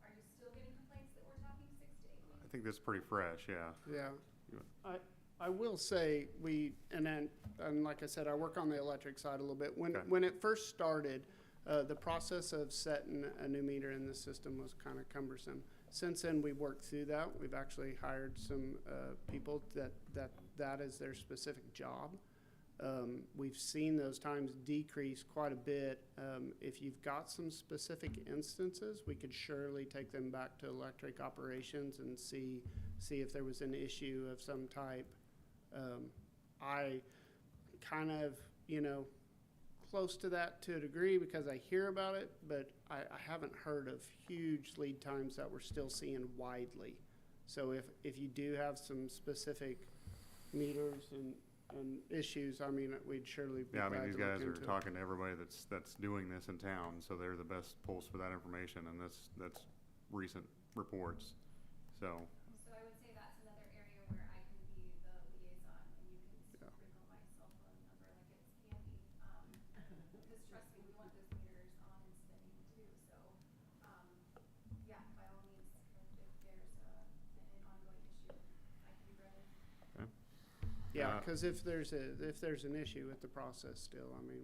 Are you still getting complaints that we're talking 6 to 8 weeks? I think that's pretty fresh, yeah. yeah. You- I will say and like I said, I work on the electric side a little bit. When Okay. when it first started, the process of setting a new meter in the system was kind of cumbersome. Since then, we've worked through that. We've actually hired some people that is their specific job. We've seen those times decrease quite a bit. If you've got some specific instances, we could surely take them back to electric operations and see if there was an issue of some type. I kind of, close to that to a degree because I hear about it, but I haven't heard of huge lead times that we're still seeing widely. So if you do have some specific meters and issues, I mean, we'd surely be Yeah, I glad mean, to these look guys are into it. talking to everybody that's doing this in town, so they're the best pulse for that information, and that's recent reports. So, So I would say that's another area where I can be the liaison and you can Yeah. sprinkle my cell phone number like it's candy. Because trust me, we want those meters on and spinning too, so, yeah, by all means, if there's an ongoing issue, I can be ready. Yeah, Uh, because if there's an issue with the process still, I mean,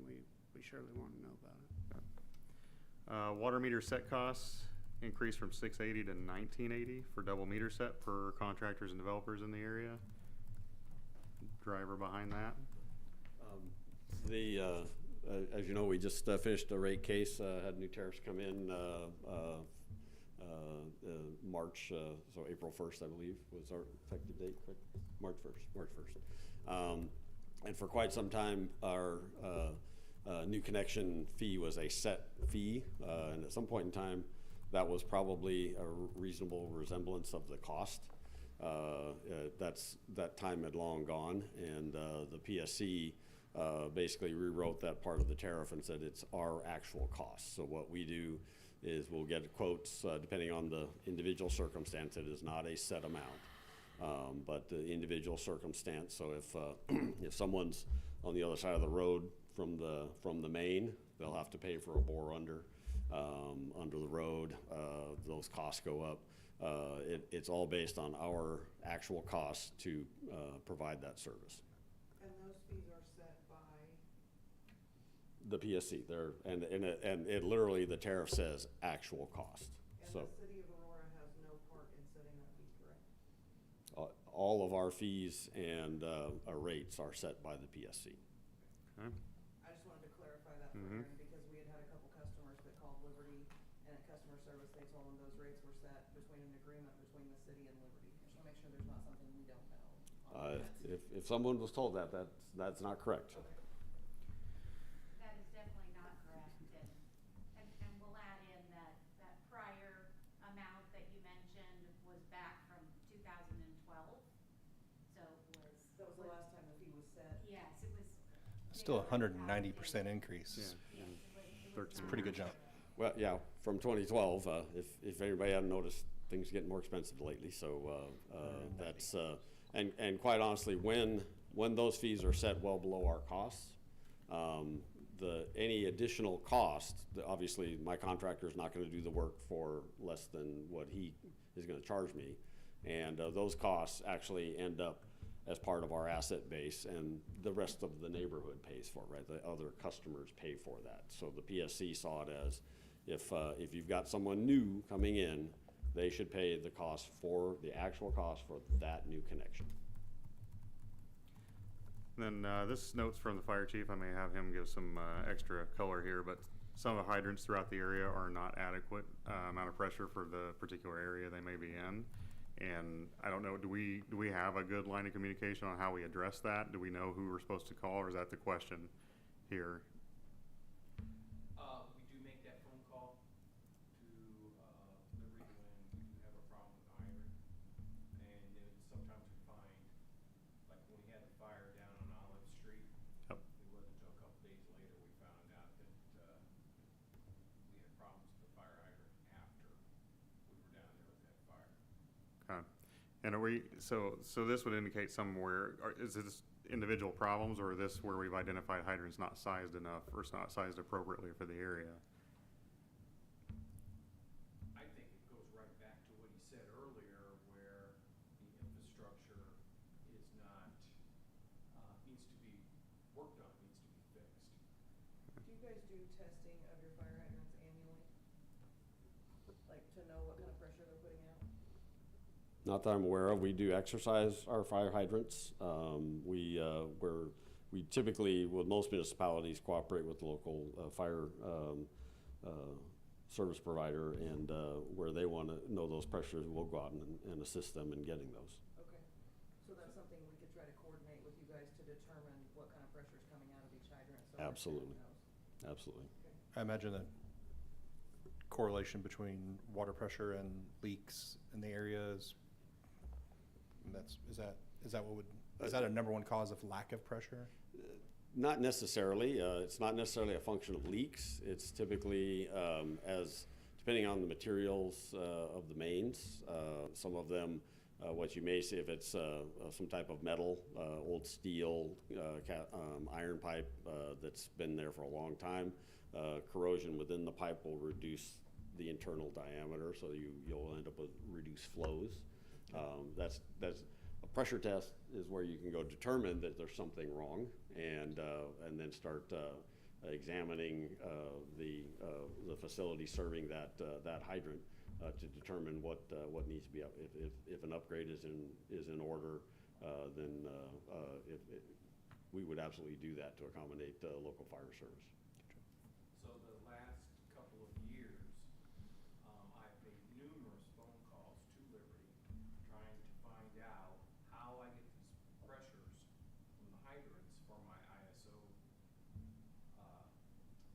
we surely want to know about it. water meter set costs increased from $680 to $1980 for double meter set for contractors and developers in the area. Driver behind that? As you know, we just finished a rate case, had new tariffs come in March, so April 1st, I believe, was our effective date, correct? March 1st. And for quite some time, our new connection fee was a set fee, and at some point in time, that was probably a reasonable resemblance of the cost. That time had long gone, and the PSC basically rewrote that part of the tariff and said it's our actual cost. So what we do is we'll get quotes depending on the individual circumstance. It is not a set amount, but the individual circumstance. So if someone's on the other side of the road from the main, they'll have to pay for a bore under the road. Those costs go up. It's all based on our actual costs to provide that service. And those fees are set by, The PSC there, and it literally, the tariff says actual cost. and So the city of Aurora has no part in setting that fee, correct? all of our fees and our rates are set by the PSC. Okay. I just wanted to clarify that for Mhm. Aaron, because we had a couple customers that called Liberty, and at customer service, they told them those rates were set between an agreement between the city and Liberty. I just wanna make sure there's not something we don't know on that. If someone was told that's not correct. Okay. That is definitely not correct, and we'll add in that prior amount that you mentioned was back from 2012, so was. That was the last time the fee was set. Yes, it was. Still they were 190% impacted. increase. Yes, it was It's a pretty good jump. Well, yeah, from 2012, if anybody hadn't noticed, things are getting more expensive lately, so that's, and quite honestly, when those fees are set well below our costs, any additional cost, obviously, my contractor is not gonna do the work for less than what he is gonna charge me. And those costs actually end up as part of our asset base, and the rest of the neighborhood pays for it, right? The other customers pay for that. So the PSC saw it as, if you've got someone new coming in, they should pay the cost for, the actual cost for that new connection. Then this note's from the fire chief. I may have him give some extra color here, but some of the hydrants throughout the area are not adequate amount of pressure for the particular area they may be in. And I don't know, do we have a good line of communication on how we address that? Do we know who we're supposed to call, or is that the question here? We do make that phone call to Liberty when we do have a problem with the hydrant. And then sometimes we find, like when we had the fire down on Olive Street, Yep. it wasn't until a couple days later we found out that we had problems with the fire hydrant after we were down there with that fire. Okay. And are we, so this would indicate somewhere, is this individual problems, or is this where we've identified hydrants not sized enough or not sized appropriately for the area? I think it goes right back to what he said earlier, where the infrastructure is not, needs to be worked on, needs to be fixed. Do you guys do testing of your fire hydrants annually? Like to know what kind of pressure they're putting out? Not that I'm aware of. We do exercise our fire hydrants. We typically, with most municipalities, cooperate with the local fire service provider, and where they want to know those pressures, we'll go out and assist them in getting those. Okay, so that's something we could try to coordinate with you guys to determine what kind of pressure is coming out of each hydrant, so our staff Absolutely. knows. Absolutely. I imagine a correlation between water pressure and leaks in the area is that a number one cause of lack of pressure? Not necessarily. It's not necessarily a function of leaks. It's typically depending on the materials of the mains. Some of them, what you may see, if it's some type of metal, old steel, iron pipe that's been there for a long time, corrosion within the pipe will reduce the internal diameter, so you'll end up with reduced flows. That's a pressure test is where you can go determine that there's something wrong, and then start examining the facility serving that hydrant to determine what needs to be up. If an upgrade is in order, then we would absolutely do that to accommodate local fire service. So the last couple of years, I've made numerous phone calls to Liberty trying to find out how I get these pressures from the hydrants for my ISO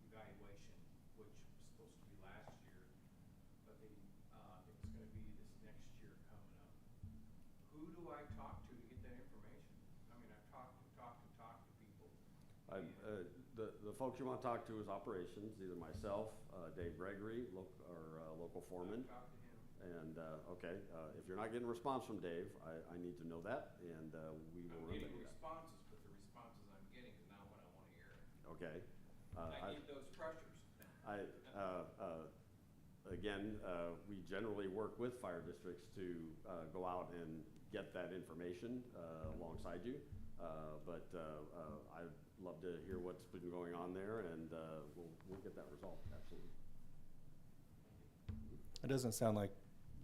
evaluation, which was supposed to be last year, but it was going to be this next year coming up. Who do I talk to get that information? I mean, I've talked to people. The folks you want to talk to is operations, either myself, Dave Gregory, local foreman. I've talked to him. And, okay, if you're not getting a response from Dave, I need to know that, and we will I'm remedy getting that. responses, but the responses I'm getting is not what I want to hear. Okay. I need those pressures. Again, we generally work with fire districts to go out and get that information alongside you. But I'd love to hear what's been going on there, and we'll get that resolved, absolutely. It doesn't sound like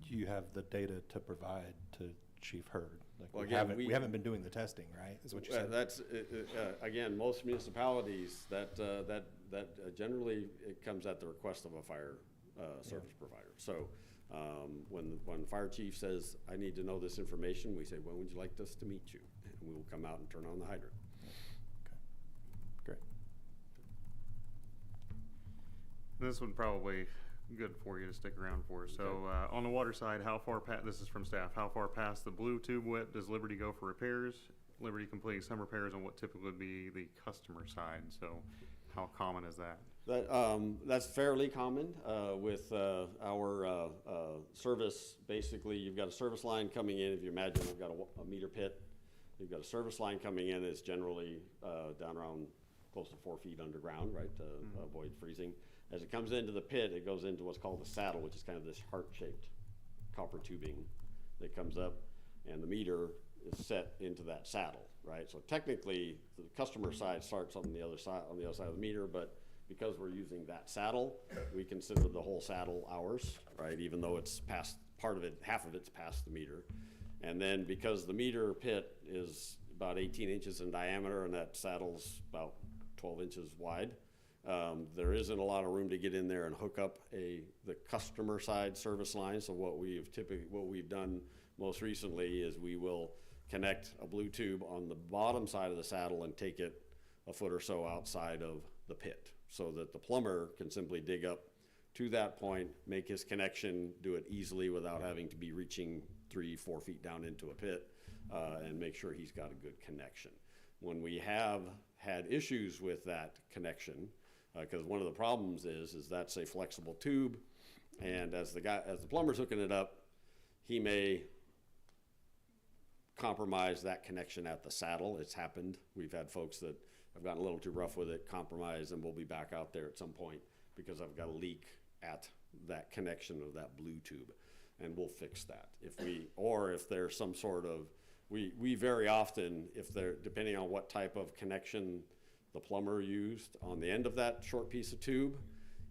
you have the data to provide to Chief Hurd. Like Well, we again, haven't have been doing the testing, right? Is what you said. That's again, most municipalities that generally it comes at the request of a fire service provider. So when the fire chief says, "I need to know this information," we say, "When would you like us to meet you?" And we will come out and turn on the hydrant. Okay. Great. This would probably good for you to stick around for. So on the water side, how far past, this is from staff, how far past the blue tube width does Liberty go for repairs? Liberty completing some repairs on what typically would be the customer side. So how common is that? That's fairly common with our service. Basically, you've got a service line coming in. If you imagine, we've got a meter pit. You've got a service line coming in. It's generally down around close to 4 feet underground, right, to avoid freezing. As it comes into the pit, it goes into what's called the saddle, which is kind of this heart-shaped copper tubing that comes up, and the meter is set into that saddle, right? So technically, the customer side starts on the other side of the meter, but because we're using that saddle, we consider the whole saddle ours, right? Even though it's past part of it, half of it's past the meter. And then because the meter pit is about 18 inches in diameter and that saddle's about 12 inches wide, there isn't a lot of room to get in there and hook up the customer side service line. So what we've done most recently is we will connect a blue tube on the bottom side of the saddle and take it a foot or so outside of the pit, so that the plumber can simply dig up to that point, make his connection, do it easily without having to be reaching 3-4 feet down into a pit, and make sure he's got a good connection. When we have had issues with that connection, because one of the problems is that's a flexible tube, and as the plumber's hooking it up, he may compromise that connection at the saddle. It's happened. We've had folks that have gotten a little too rough with it, compromise, and we'll be back out there at some point because I've got a leak at that connection of that blue tube, and we'll fix that. If there's some sort of, we very often, depending on what type of connection the plumber used on the end of that short piece of tube,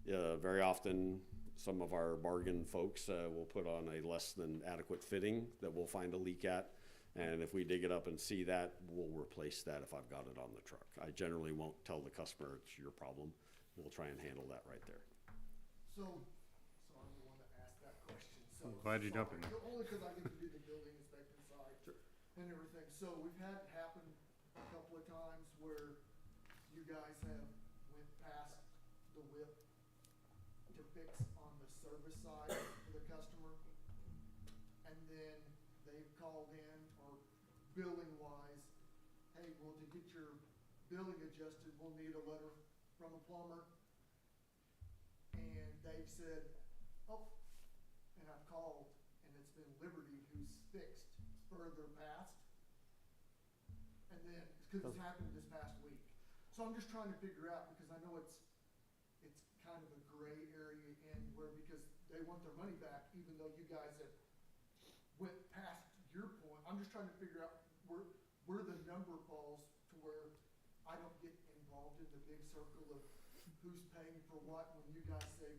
very often some of our bargain folks will put on a less than adequate fitting that we'll find a leak at. And if we dig it up and see that, we'll replace that if I've got it on the truck. I generally won't tell the customer it's your problem. We'll try and handle that right there. So I'm the one that asked that question. So I'm glad you jumped in. Only because I get to do the building inspection side and everything. So we've had it happen a couple of times where you guys have went past the whip to fix on the service side for the customer, and then they've called in, or billing wise, hey, well, to get your billing adjusted, we'll need a letter from a plumber. And they've said, oh, and I've called, and it's been Liberty who's fixed further past. And then, because it's happened this past week. So I'm just trying to figure out, because I know it's kind of a gray area in where, because they want their money back, even though you guys have went past your point. I'm just trying to figure out where the number falls to where I don't get involved in the big circle of who's paying for what when you guys say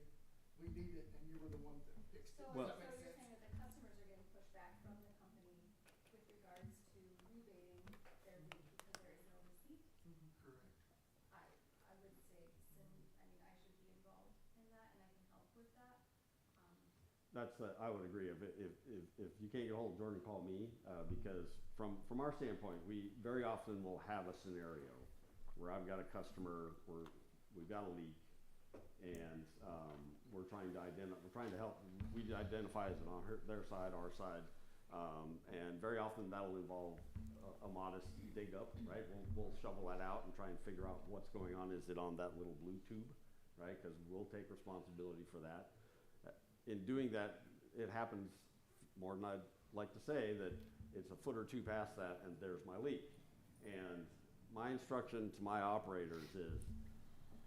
we need it and you were the one that fixed it. So, Does so that make you're sense? saying that the customers are getting pushback from the company with regards to rebating their leak because there is no receipt? Correct. I would say, I should be involved in that and I can help with that. I would agree. If you can't get a hold of Jordan, call me, because from our standpoint, we very often will have a scenario where I've got a customer where we've got a leak, and we're trying to help. We identify is it on their side, our side, and very often that'll involve a modest dig up, right? We'll shovel that out and try and figure out what's going on. Is it on that little blue tube, right? Because we'll take responsibility for that. In doing that, it happens more than I'd like to say that it's a foot or two past that and there's my leak. And my instruction to my operators is,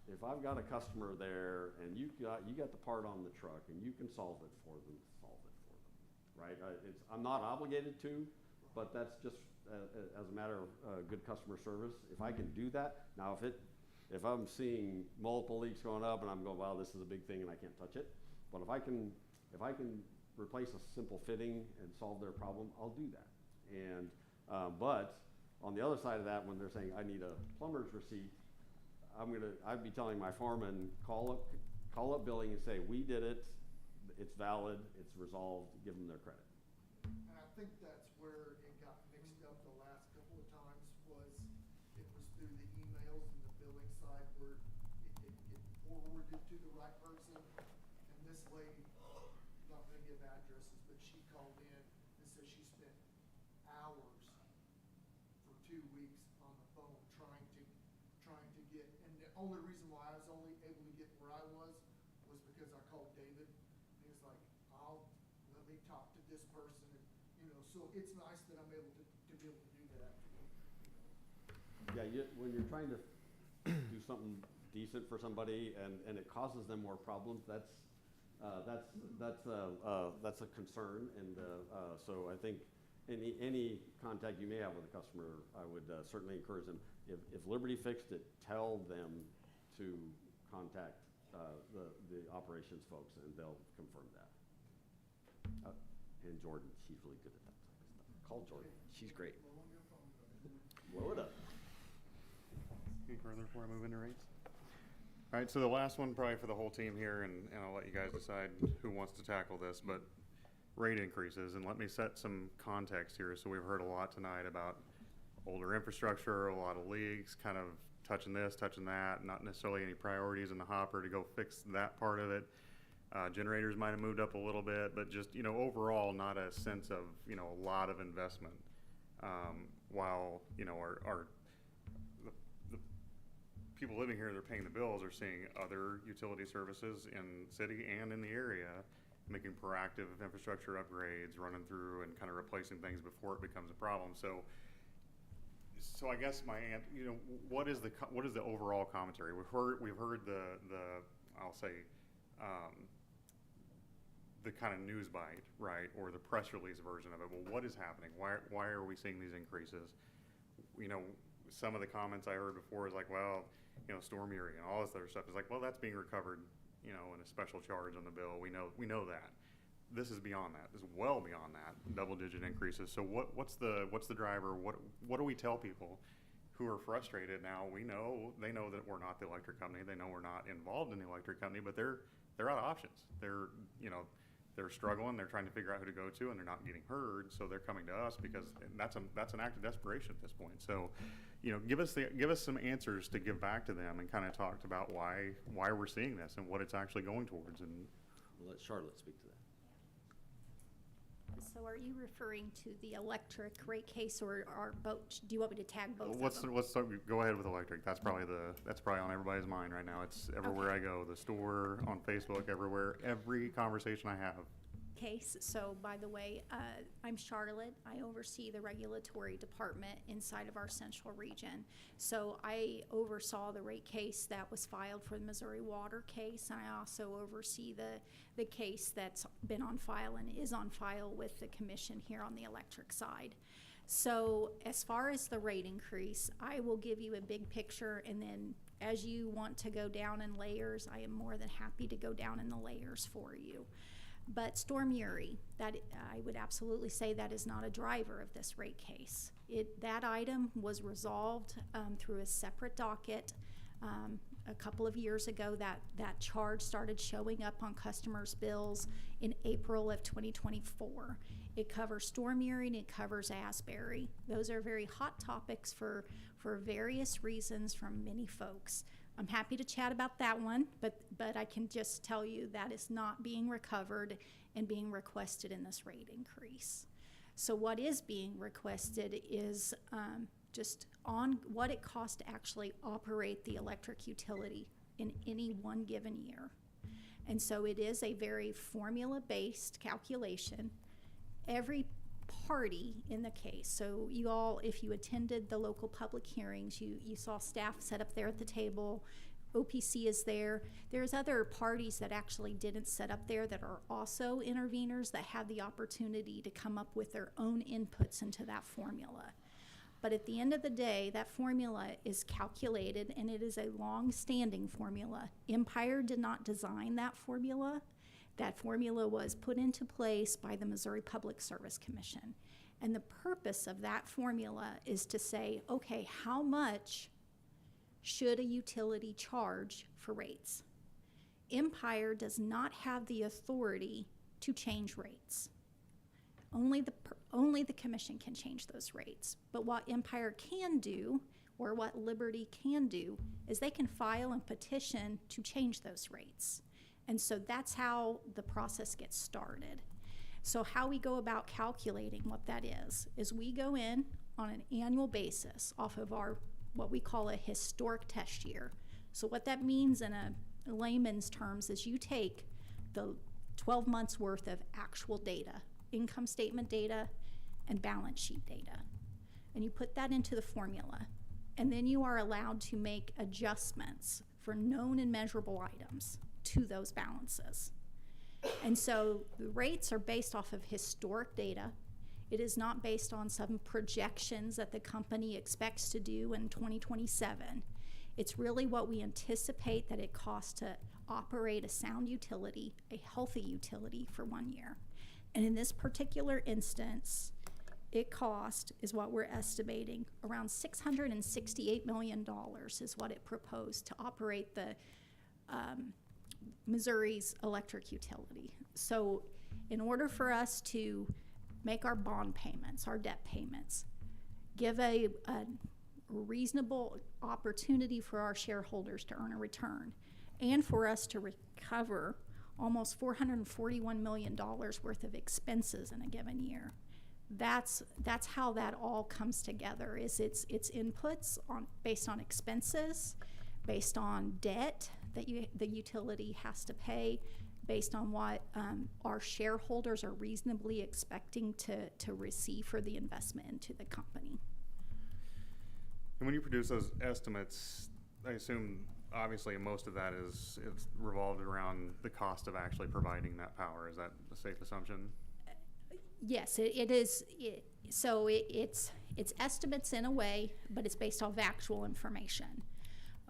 if I've got a customer there and you got the part on the truck and you can solve it for them, solve it for them, right? I'm not obligated to, but that's just as a matter of good customer service. If I can do that, now if I'm seeing multiple leaks going up and I'm going, wow, this is a big thing and I can't touch it. But if I can replace a simple fitting and solve their problem, I'll do that. And but on the other side of that, when they're saying I need a plumber's receipt, I'd be telling my foreman, call up billing and say we did it, it's valid, it's resolved, give them their credit. And I think that's where it got mixed up the last couple of times was through the emails and the billing side where it didn't get forwarded forwarded to the right person, and this lady, I'm not gonna give addresses, but she called in and said she spent hours for 2 weeks on the phone trying to get, and the only reason why I was only able to get where I was because I called David, and he was like, let me talk to this person, and, so it's nice that I'm able to be able to do that. Yeah, when you're trying to do something decent for somebody and it causes them more problems, that's a concern. And so I think any contact you may have with a customer, I would certainly encourage them. If Liberty fixed it, tell them to contact the operations folks, and they'll confirm that. And Jordan, she's really good at that type of stuff. Call Jordan. She's great. Blow it up. Any further before I move into rates? All right, so the last one probably for the whole team here, and I'll let you guys decide who wants to tackle this, but rate increases, and let me set some context here. So we've heard a lot tonight about older infrastructure, a lot of leaks, kind of touching this, touching that, not necessarily any priorities in the hopper to go fix that part of it. Generators might have moved up a little bit, but just, overall not a sense of, a lot of investment. While, the people living here that are paying the bills are seeing other utility services in city and in the area making proactive infrastructure upgrades, running through and kind of replacing things before it becomes a problem. So I guess what is the overall commentary? We've heard the I'll say, the kind of news bite, right, or the press release version of it. Well, what is happening? Why are we seeing these increases? Some of the comments I heard before is like, well, Storm Uri and all this other stuff is like, well, that's being recovered, in a special charge on the bill. We know that. This is beyond that. This is well beyond that. Double-digit increases. So what's the driver? What do we tell people who are frustrated now? They know that we're not the electric company. They know we're not involved in the electric company, but they're out of options. They're struggling. They're trying to figure out who to go to, and they're not getting heard. So they're coming to us because that's an act of desperation at this point. So, give us some answers to give back to them, and kind of talk about why we're seeing this and what it's actually going towards. And We'll let Charlotte speak to that. So are you referring to the electric rate case or both? Do you want me to tag both of them? Let's go ahead with electric. That's probably on everybody's mind right now. It's everywhere I go, the store, on Facebook, everywhere, every conversation I have. Case. So by the way, I'm Charlotte. I oversee the regulatory department inside of our central region. So I oversaw the rate case that was filed for the Missouri water case, and I also oversee the case that's been on file and is on file with the commission here on the electric side. So as far as the rate increase, I will give you a big picture, and then as you want to go down in layers, I am more than happy to go down in the layers for you. But Storm Uri, that I would absolutely say that is not a driver of this rate case. That item was resolved through a separate docket a couple of years ago. That charge started showing up on customers' bills in April of 2024. It covers Storm Uri and it covers Asbury. Those are very hot topics for various reasons from many folks. I'm happy to chat about that one, but I can just tell you that is not being recovered and being requested in this rate increase. So what is being requested is just on what it costs to actually operate the electric utility in any one given year. And so it is a very formula-based calculation. Every party in the case, so you all, if you attended the local public hearings, you saw staff set up there at the table. OPC is there. There's other parties that actually didn't set up there that are also interveners that have the opportunity to come up with their own inputs into that formula. But at the end of the day, that formula is calculated, and it is a long-standing formula. Empire did not design that formula. That formula was put into place by the Missouri Public Service Commission. And the purpose of that formula is to say, okay, how much should a utility charge for rates? Empire does not have the authority to change rates. Only the commission can change those rates. But what Empire can do, or what Liberty can do, is they can file and petition to change those rates. And so that's how the process gets started. So how we go about calculating what that is we go in on an annual basis off of our, what we call a historic test year. So what that means in a layman's terms is you take the 12 months worth of actual data, income statement data and balance sheet data, and you put that into the formula. And then you are allowed to make adjustments for known and measurable items to those balances. And so the rates are based off of historic data. It is not based on some projections that the company expects to do in 2027. It's really what we anticipate that it costs to operate a sound utility, a healthy utility for 1 year. And in this particular instance, it cost, is what we're estimating, around $668 million is what it proposed to operate the Missouri's electric utility. So in order for us to make our bond payments, our debt payments, give a reasonable opportunity for our shareholders to earn a return, and for us to recover almost $441 million worth of expenses in a given year, that's how that all comes together. Is it's inputs based on expenses, based on debt that the utility has to pay, based on what our shareholders are reasonably expecting to receive for the investment into the company. And when you produce those estimates, I assume obviously most of that is revolved around the cost of actually providing that power. Is that a safe assumption? Yes, it is. It's estimates in a way, but it's based off actual information.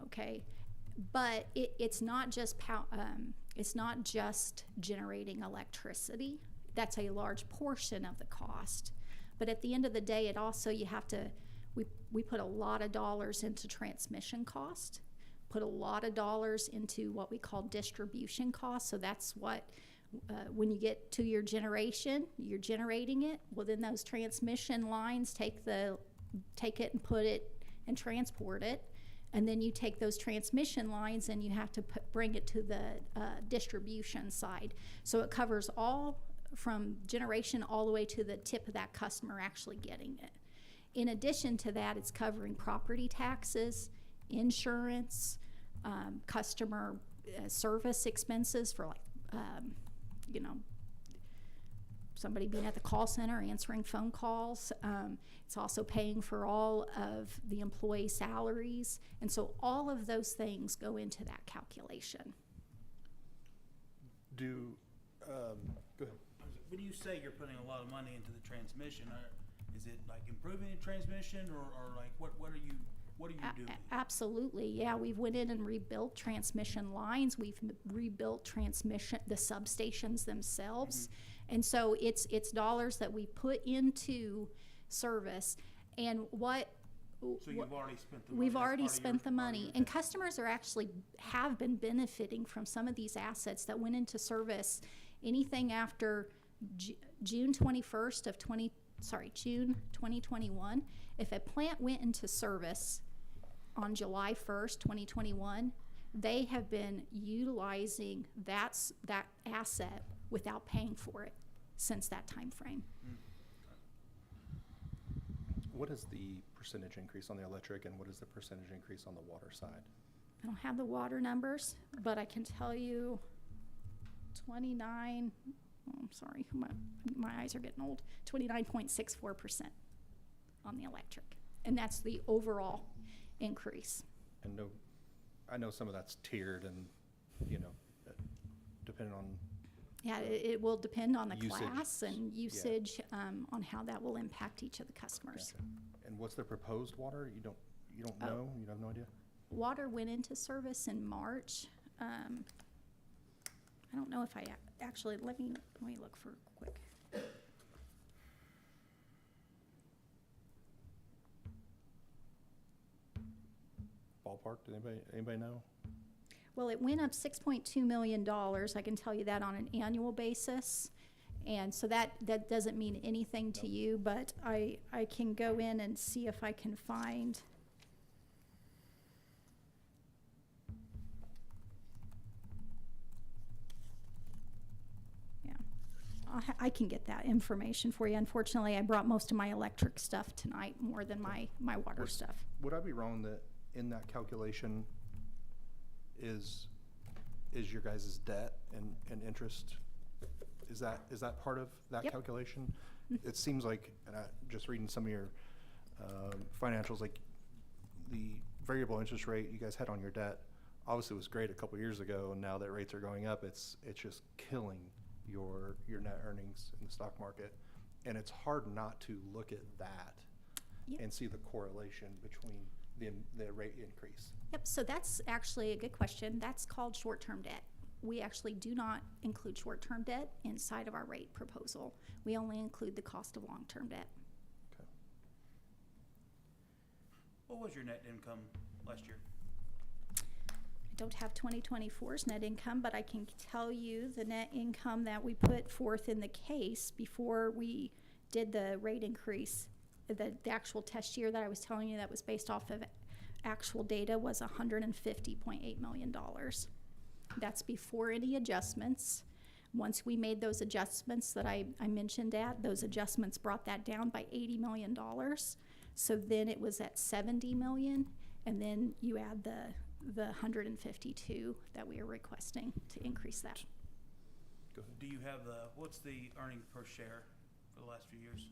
Okay, but it's not just it's not just generating electricity. That's a large portion of the cost. But at the end of the day, it also, you have to, we put a lot of dollars into transmission cost, put a lot of dollars into what we call distribution costs. So that's what, when you get to your generation, you're generating it. Well, then those transmission lines take it and put it and transport it. And then you take those transmission lines and you have to bring it to the distribution side. So it covers all from generation all the way to the tip of that customer actually getting it. In addition to that, it's covering property taxes, insurance, customer service expenses for somebody being at the call center answering phone calls. It's also paying for all of the employee salaries. And so all of those things go into that calculation. Go ahead. When you say you're putting a lot of money into the transmission, is it like improving the transmission, or like what are you doing? Absolutely, yeah. We've went in and rebuilt transmission lines. We've rebuilt the substations themselves. Mm-hmm. And so it's dollars that we put into service. And you've already spent the money. We've already spent the money. And customers have been benefiting from some of these assets that went into service anything after June 21st of June 2021. If a plant went into service on July 1st, 2021, they have been utilizing that asset without paying for it since that time frame. What is the percentage increase on the electric, and what is the percentage increase on the water side? I don't have the water numbers, but I can tell you 29, I'm sorry, my eyes are getting old, 29.64% on the electric. And that's the overall increase. And I know some of that's tiered and, depending on. Yeah, it will depend on the usage. Class and usage, on how that will impact each of the customers. Gotcha. And what's the proposed water? You don't know? You have no idea? Water went into service in March. I don't know if I actually, let me look for quick. Ballpark, does anybody know? Well, it went up $6.2 million. I can tell you that on an annual basis. And so that doesn't mean anything to you, but I can go in and see if I can find I can get that information for you. Unfortunately, I brought most of my electric stuff tonight, more than my water stuff. Would I be wrong that in that calculation is your guys' debt and interest? Is that part of that Yep. calculation? It seems like, and just reading some of your financials, like the variable interest rate you guys had on your debt obviously was great a couple years ago, and now that rates are going up, it's just killing your net earnings in the stock market. And it's hard not to look at that Yep. and see the correlation between the rate increase. Yep, so that's actually a good question. That's called short-term debt. We actually do not include short-term debt inside of our rate proposal. We only include the cost of long-term debt. Okay. What was your net income last year? I don't have 2024's net income, but I can tell you the net income that we put forth in the case before we did the rate increase. The actual test year that I was telling you that was based off of actual data was $150.8 million. That's before any adjustments. Once we made those adjustments that I mentioned those adjustments brought that down by $80 million. So then it was at 70 million, and then you add the 152 that we are requesting to increase that. Go ahead. Do you have what's the earnings per share for the last few years?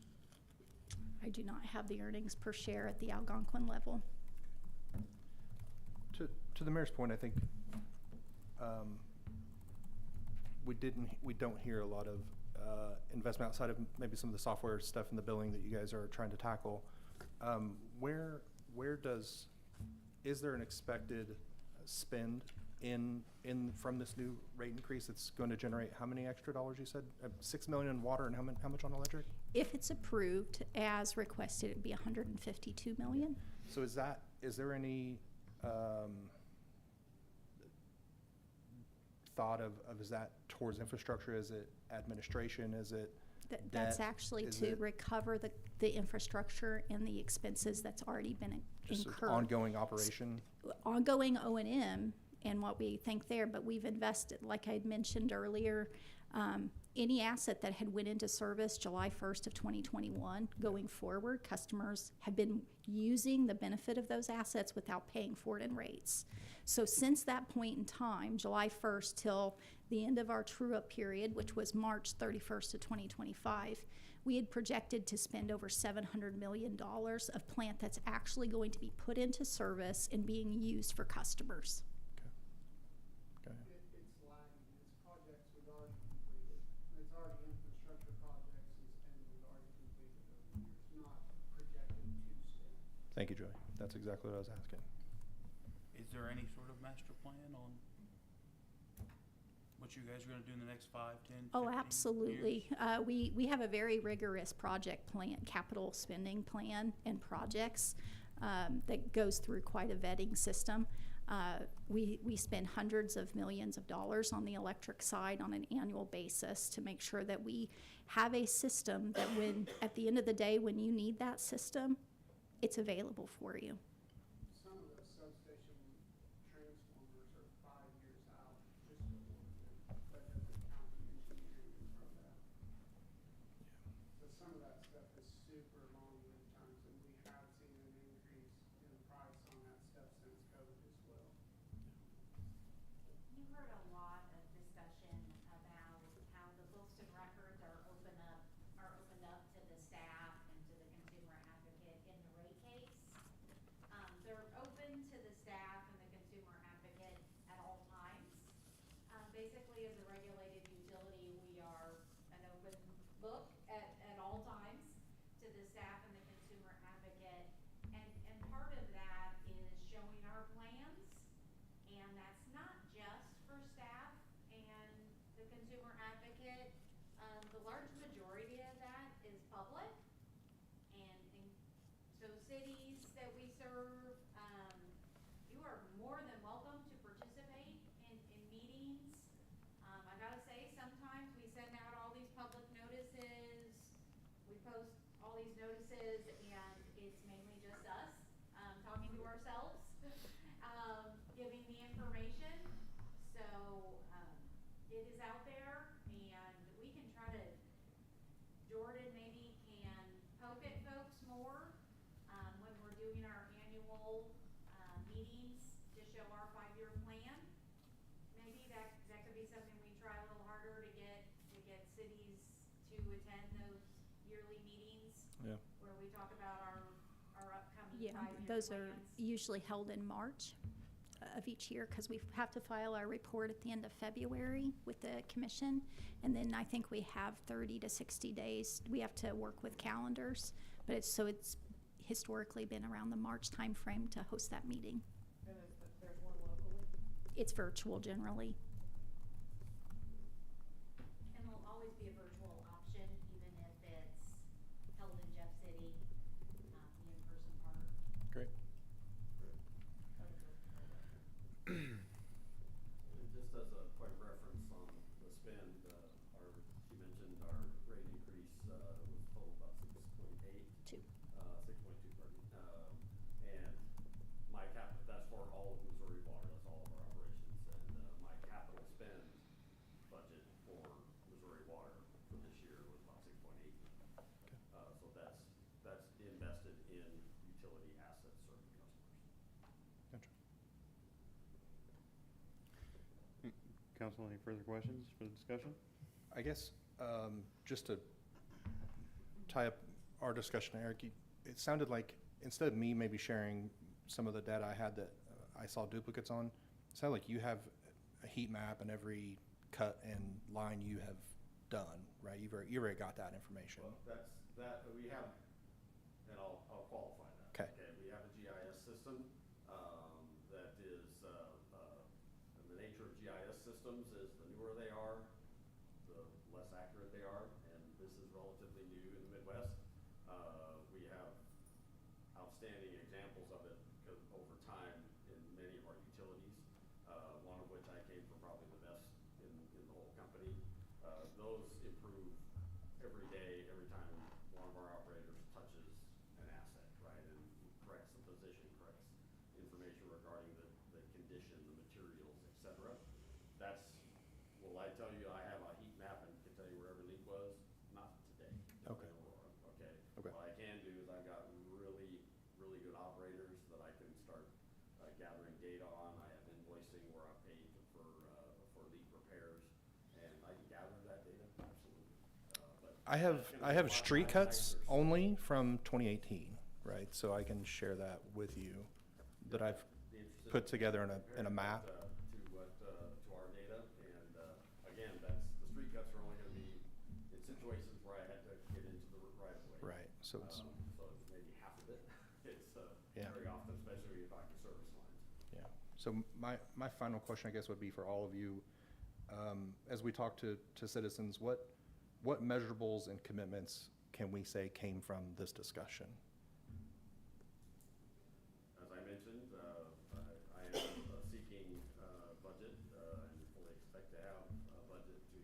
I do not have the earnings per share at the Algonquin level. To the mayor's point, I think we don't hear a lot of investment outside of maybe some of the software stuff in the billing that you guys are trying to tackle. Is there an expected spend from this new rate increase that's going to generate how many extra dollars you said? $6 million in water and how much on electric? If it's approved as requested, it'd be 152 million. So is there any thought of is that towards infrastructure? Is it administration? Is it That's debt? actually Is to it recover the infrastructure and the expenses that's already been just incurred. ongoing operation? Ongoing O&M and what we think there, but we've invested, like I had mentioned earlier, any asset that had went into service July 1st of 2021 going forward, customers have been using the benefit of those assets without paying for it in rates. So since that point in time, July 1st till the end of our true-up period, which was March 31st of 2025, we had projected to spend over $700 million of plant that's actually going to be put into service and being used for customers. Okay. It's lagging, it's projects we've already completed, it's already infrastructure projects and spending we've already completed over the years, not projected to spend. Thank you, Joey. That's exactly what I was asking. Is there any sort of master plan on what you guys are gonna do in the next 5, 10, 15 Oh, absolutely. years? We have a very rigorous project plan, capital spending plan and projects that goes through quite a vetting system. We spend hundreds of millions of dollars on the electric side on an annual basis to make sure that we have a system that when, at the end of the day, when you need that system, it's available for you. Some of those substation transformers are 5 years out, just before, that doesn't count the engineering from that. So some of that stuff is super long lead times, and we have seen an increase in price on that stuff since COVID as well. You heard a lot of discussion about how the books and records are opened up to the staff and to the consumer advocate in the rate case. They're open to the staff and the consumer advocate at all times. Basically, as a regulated utility, we are an open book at all times to the staff and the consumer advocate. And part of that is showing our plans. And that's not just for staff and the consumer advocate. The large majority of that is public. And so cities that we serve, you are more than welcome to participate in meetings. I gotta say, sometimes we send out all these public notices, we post all these notices, and it's mainly just us, talking to ourselves, giving the information. So, it is out there, and we can try to annual, meetings to show our 5-year plan. Maybe that could be something we try a little harder to get cities to attend those yearly meetings. Yeah. Where we talk about our upcoming Yeah, 5-year those plans. are usually held in March of each year because we have to file our report at the end of February with the commission. And then I think we have 30 to 60 days. We have to work with calendars, but it's historically been around the March timeframe to host that meeting. And there's one locally? It's virtual generally. And there'll always be a virtual option, even if it's held in Jeff City, the in-person part. Great. And just as a point of reference on the spend, she mentioned our rate increase, was total about 6.8. 2. 6.2, pardon. And that's for all of Missouri Water, that's all of our operations. And my capital spend budget for Missouri Water for this year was about 6.8. So that's invested in utility assets serving customers. Gotcha. Council, any further questions for the discussion? I guess, just to tie up our discussion, Eric, it sounded like instead of me maybe sharing some of the data I had that I saw duplicates on, it sounded like you have a heat map and every cut and line you have done, right? You already got that information. Well, we have, and I'll qualify that. Okay. We have a GIS system, that is, and the nature of GIS systems is the newer they are, the less accurate they are, and this is relatively new in the Midwest. We have outstanding examples of it because over time in many of our utilities, one of which I came from probably the best in the whole company. Those improve every day, every time one of our operators touches an asset, right, and corrects the position, corrects information regarding the condition, the materials, et cetera. Will I tell you I have a heat map and can tell you where every leak was? Not today. Okay. In Aurora, okay? Okay. What I can do is I've got really, really good operators that I can start gathering data on. I have invoicing where I paid for leak repairs, and I can gather that data, absolutely. But I have that's gonna be a lot street nicer. cuts only from 2018, right? So I can share that with you that I've Be interested put together in a comparing map. that, to our data, and again, the street cuts are only going to be in situations where I had to get into the right of way. Right, so it's, So it's maybe half of it. It's Yeah. very often, especially when you're talking service lines. yeah. So my final question, I guess, would be for all of you, as we talk to citizens, what measurables and commitments can we say came from this discussion? As I mentioned, I am seeking budget and fully expect to have a budget to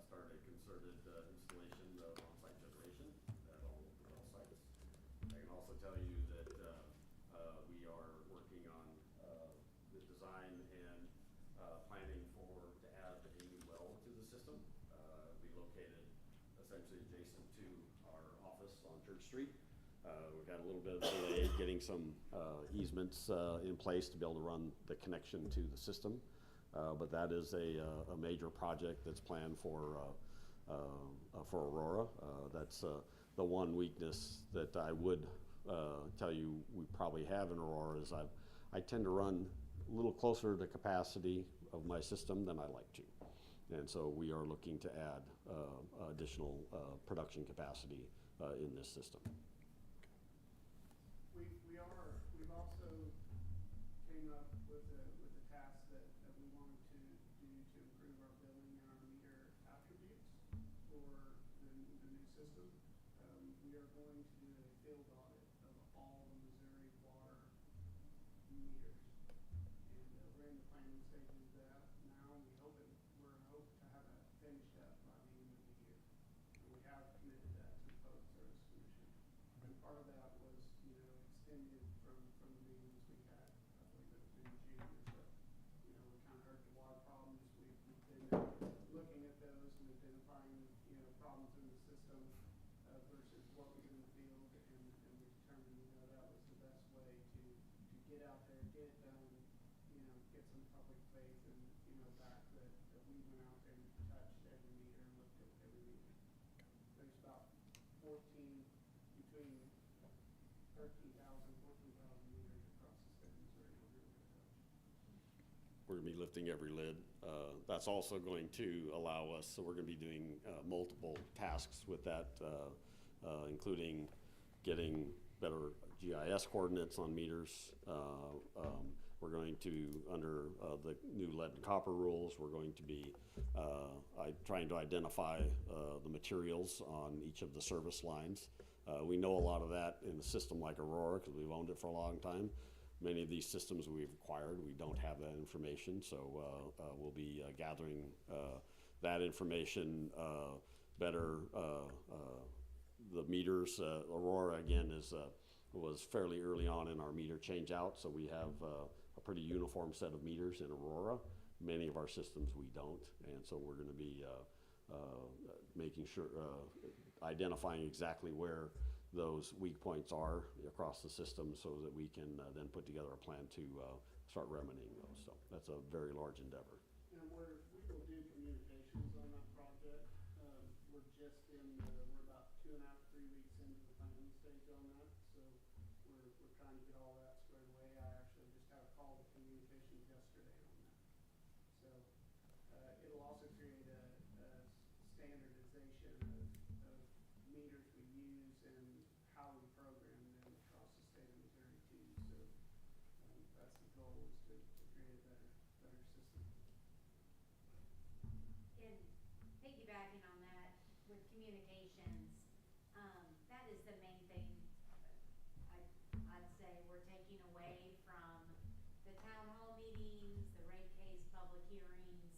start a concerted installation of on-site generation at all sites. I can also tell you that we are working on the design and planning to add a new well to the system. Be located essentially adjacent to our office on Church Street. We've got a little bit of delay getting some easements in place to be able to run the connection to the system. But that is a major project that's planned for Aurora. That's the one weakness that I would tell you we probably have in Aurora is I tend to run a little closer to capacity of my system than I like to. And so we are looking to add additional production capacity in this system. We've also came up with a task that we wanted to do to improve our billing and our meter attributes for the new system. We are going to do a field audit of all the Missouri water meters. And we're in the planning stages of that now. We're in hope to have that finished up by the end of the year. And we have committed that to the Public Service Commission. And part of that was, extended from the meetings we had, I believe it was in June or so. We kind of heard the water problems. We've been looking at those and identifying, problems in the system versus what was in the field, and we determined, that was the best way to get out there, get it done, get some public faith and, back that we went out there and touched every meter and looked at every meter. There's about between 14,000 meters across the state of Missouri we're going to touch. We're going to be lifting every lid. That's also going to allow us, so we're going to be doing multiple tasks with that, including getting better GIS coordinates on meters. We're going to, under the new lead and copper rules, we're going to be trying to identify the materials on each of the service lines. We know a lot of that in a system like Aurora because we've owned it for a long time. Many of these systems we've acquired, we don't have that information, so we'll be gathering that information better. The meters, Aurora again was fairly early on in our meter change out, so we have a pretty uniform set of meters in Aurora. Many of our systems we don't, and so we're going to be making sure, identifying exactly where those weak points are across the system so that we can then put together a plan to start remedying those. So that's a very large endeavor. And we will do communications on that project. We're just we're about 2.5, 3 weeks into the planning stage on that. So we're trying to get all that squared away. I actually just had a call to communications yesterday on that. So it'll also create a standardization of meters we use and how we program them across the state of Missouri too. So that's the goal, is to create a better system. And piggybacking on that with communications, that is the main thing I'd say we're taking away from the town hall meetings, the rate case public hearings,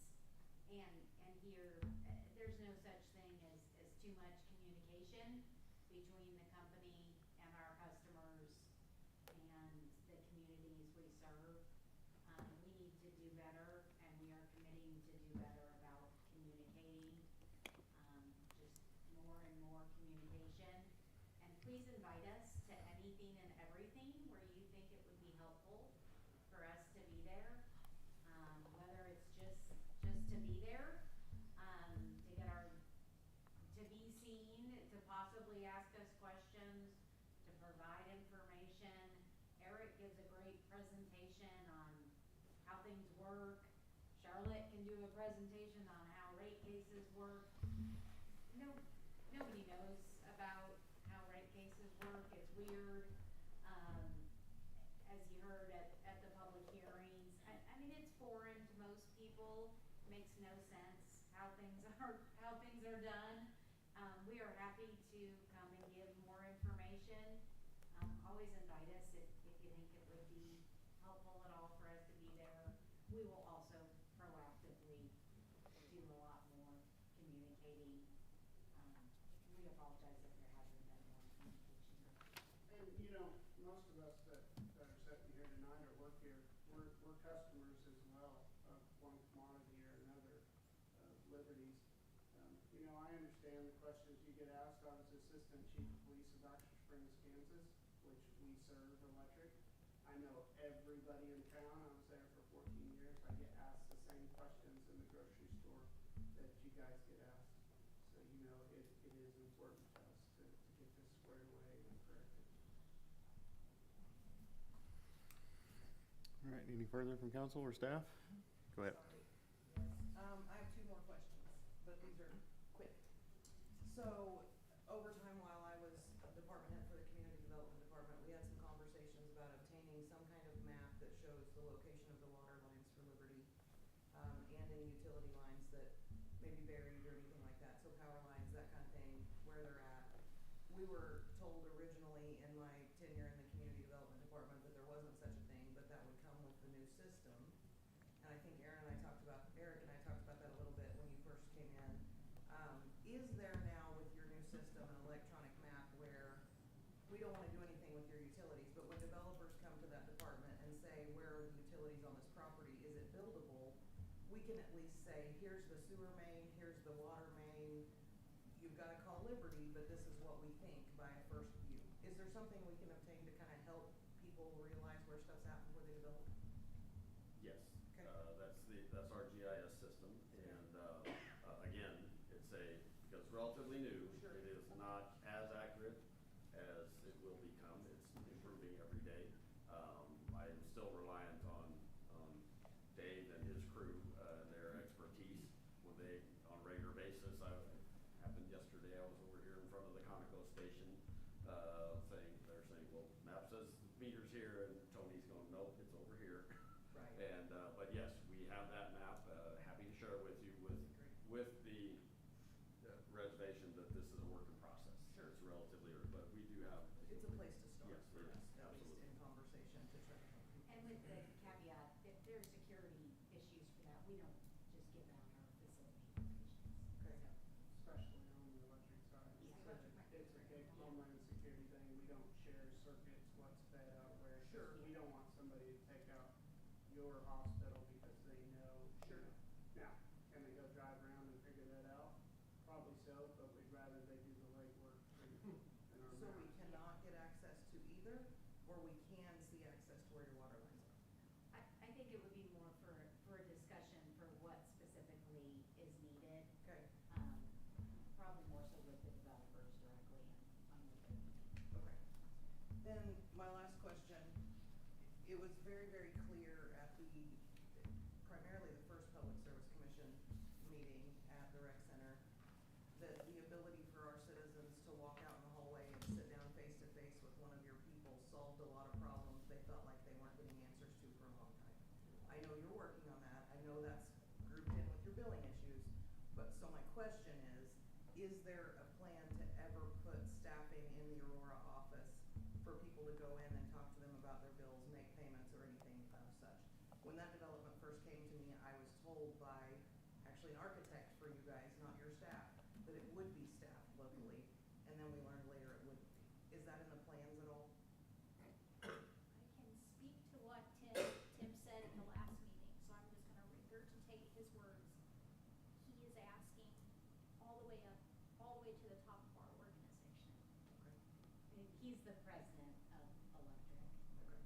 and here, there's no such thing as too much communication between the company and our customers and the communities we serve. We need to do better, and we are committing to do better about communicating, just more and more communication. And please invite us to anything and everything where you think it would be helpful for us to be there, whether it's just to be there, to get to be seen, to possibly ask us questions, to provide information. Eric gives a great presentation on how things work. Charlotte can do a presentation on how rate cases work. Nobody knows about how rate cases work. It's weird. As you heard at the public hearings, I mean, it's foreign to most people. Makes no sense how things are done. We are happy to come and give more information. Always invite us if you think it would be helpful at all for us to be there. We will also proactively do a lot more communicating. We apologize if there hasn't been more communication. And most of us that are sitting here tonight or work here, we're customers as well of one commodity or another, Liberty's. I understand the questions you get asked. I was assistant chief of police of Axel Springs, Kansas, which we serve electric. I know everybody in town. I was there for 14 years. I get asked the same questions in the grocery store that you guys get asked. So, it is important to us to get this squared away and corrected. All right, any further from council or staff? Go ahead. Sorry. Yes. I have 2 more questions, but these are quick. So, over time while I was a department head for the community development department, we had some conversations about obtaining some kind of map that shows the location of the water lines for Liberty, and any utility lines that may be buried or anything like that. So power lines, that kind of thing, where they're at. We were told originally in my tenure in the community development department that there wasn't such a thing, but that would come with the new system. And I think Eric and I talked about that a little bit when you first came in. Is there now with your new system an electronic map where we don't want to do anything with your utilities, but when developers come to that department and say, where are the utilities on this property, is it buildable? We can at least say, here's the sewer main, here's the water main. You've got to call Liberty, but this is what we think by a first view. Is there something we can obtain to kind of help people people realize where stuff's at before they develop? Yes, Okay. that's our GIS system, and, again, because it's relatively new, Sure. it is not as accurate as it will become, it's improving every day. I am still reliant on Dave and his crew, their expertise, when they, on a regular basis, happened yesterday, I was over here in front of the Conoco station, they're saying, well, map says the meter's here, and Tony's going, nope, it's over here. Right. And, but yes, we have that map, happy to share it with you with the reservation that this is a work in process. Sure. It's relatively early, but we do have. It's a place to start Yes, for it us, is, at least absolutely. in conversation to try to help people. And with the caveat, if there's security issues for that, we don't just give out our facility locations. Okay. Especially on the electric side. Yeah. It's a big homeland security thing. We don't share circuits, what's fed out where. 'Cause Sure. We don't want somebody to take out your hospital because they know. Sure. Now, can they go drive around and figure that out? Probably so, but we'd rather they do the legwork than our So we maps. cannot get access to either, or we can see access to where your water lines are? I think it would be more for a discussion for what specifically is needed, Okay. probably more so with the developers directly and with the. Okay. Then my last question, it was very, very clear at primarily the first Public Service Commission meeting at the rec center, that the ability for our citizens to walk out in the hallway and sit down face to face with one of your people solved a lot of problems they felt like they weren't getting answers to for a long time. I know you're working on that. I know that's grouped in with your billing issues. But so my question is there a plan to ever put staffing in the Aurora office for people to go in and talk to them about their bills, make payments, or anything of such? When that development first came to me, I was told by actually an architect for you guys, not your staff, that it would be staffed locally, and then we learned later it wouldn't be. Is that in the plans at all? I can speak to what Tim said at the last meeting, so I'm just gonna regurgitate his words. He is asking all the way up, all the way to the top of our organization. Okay. He's the president of Electric. Okay.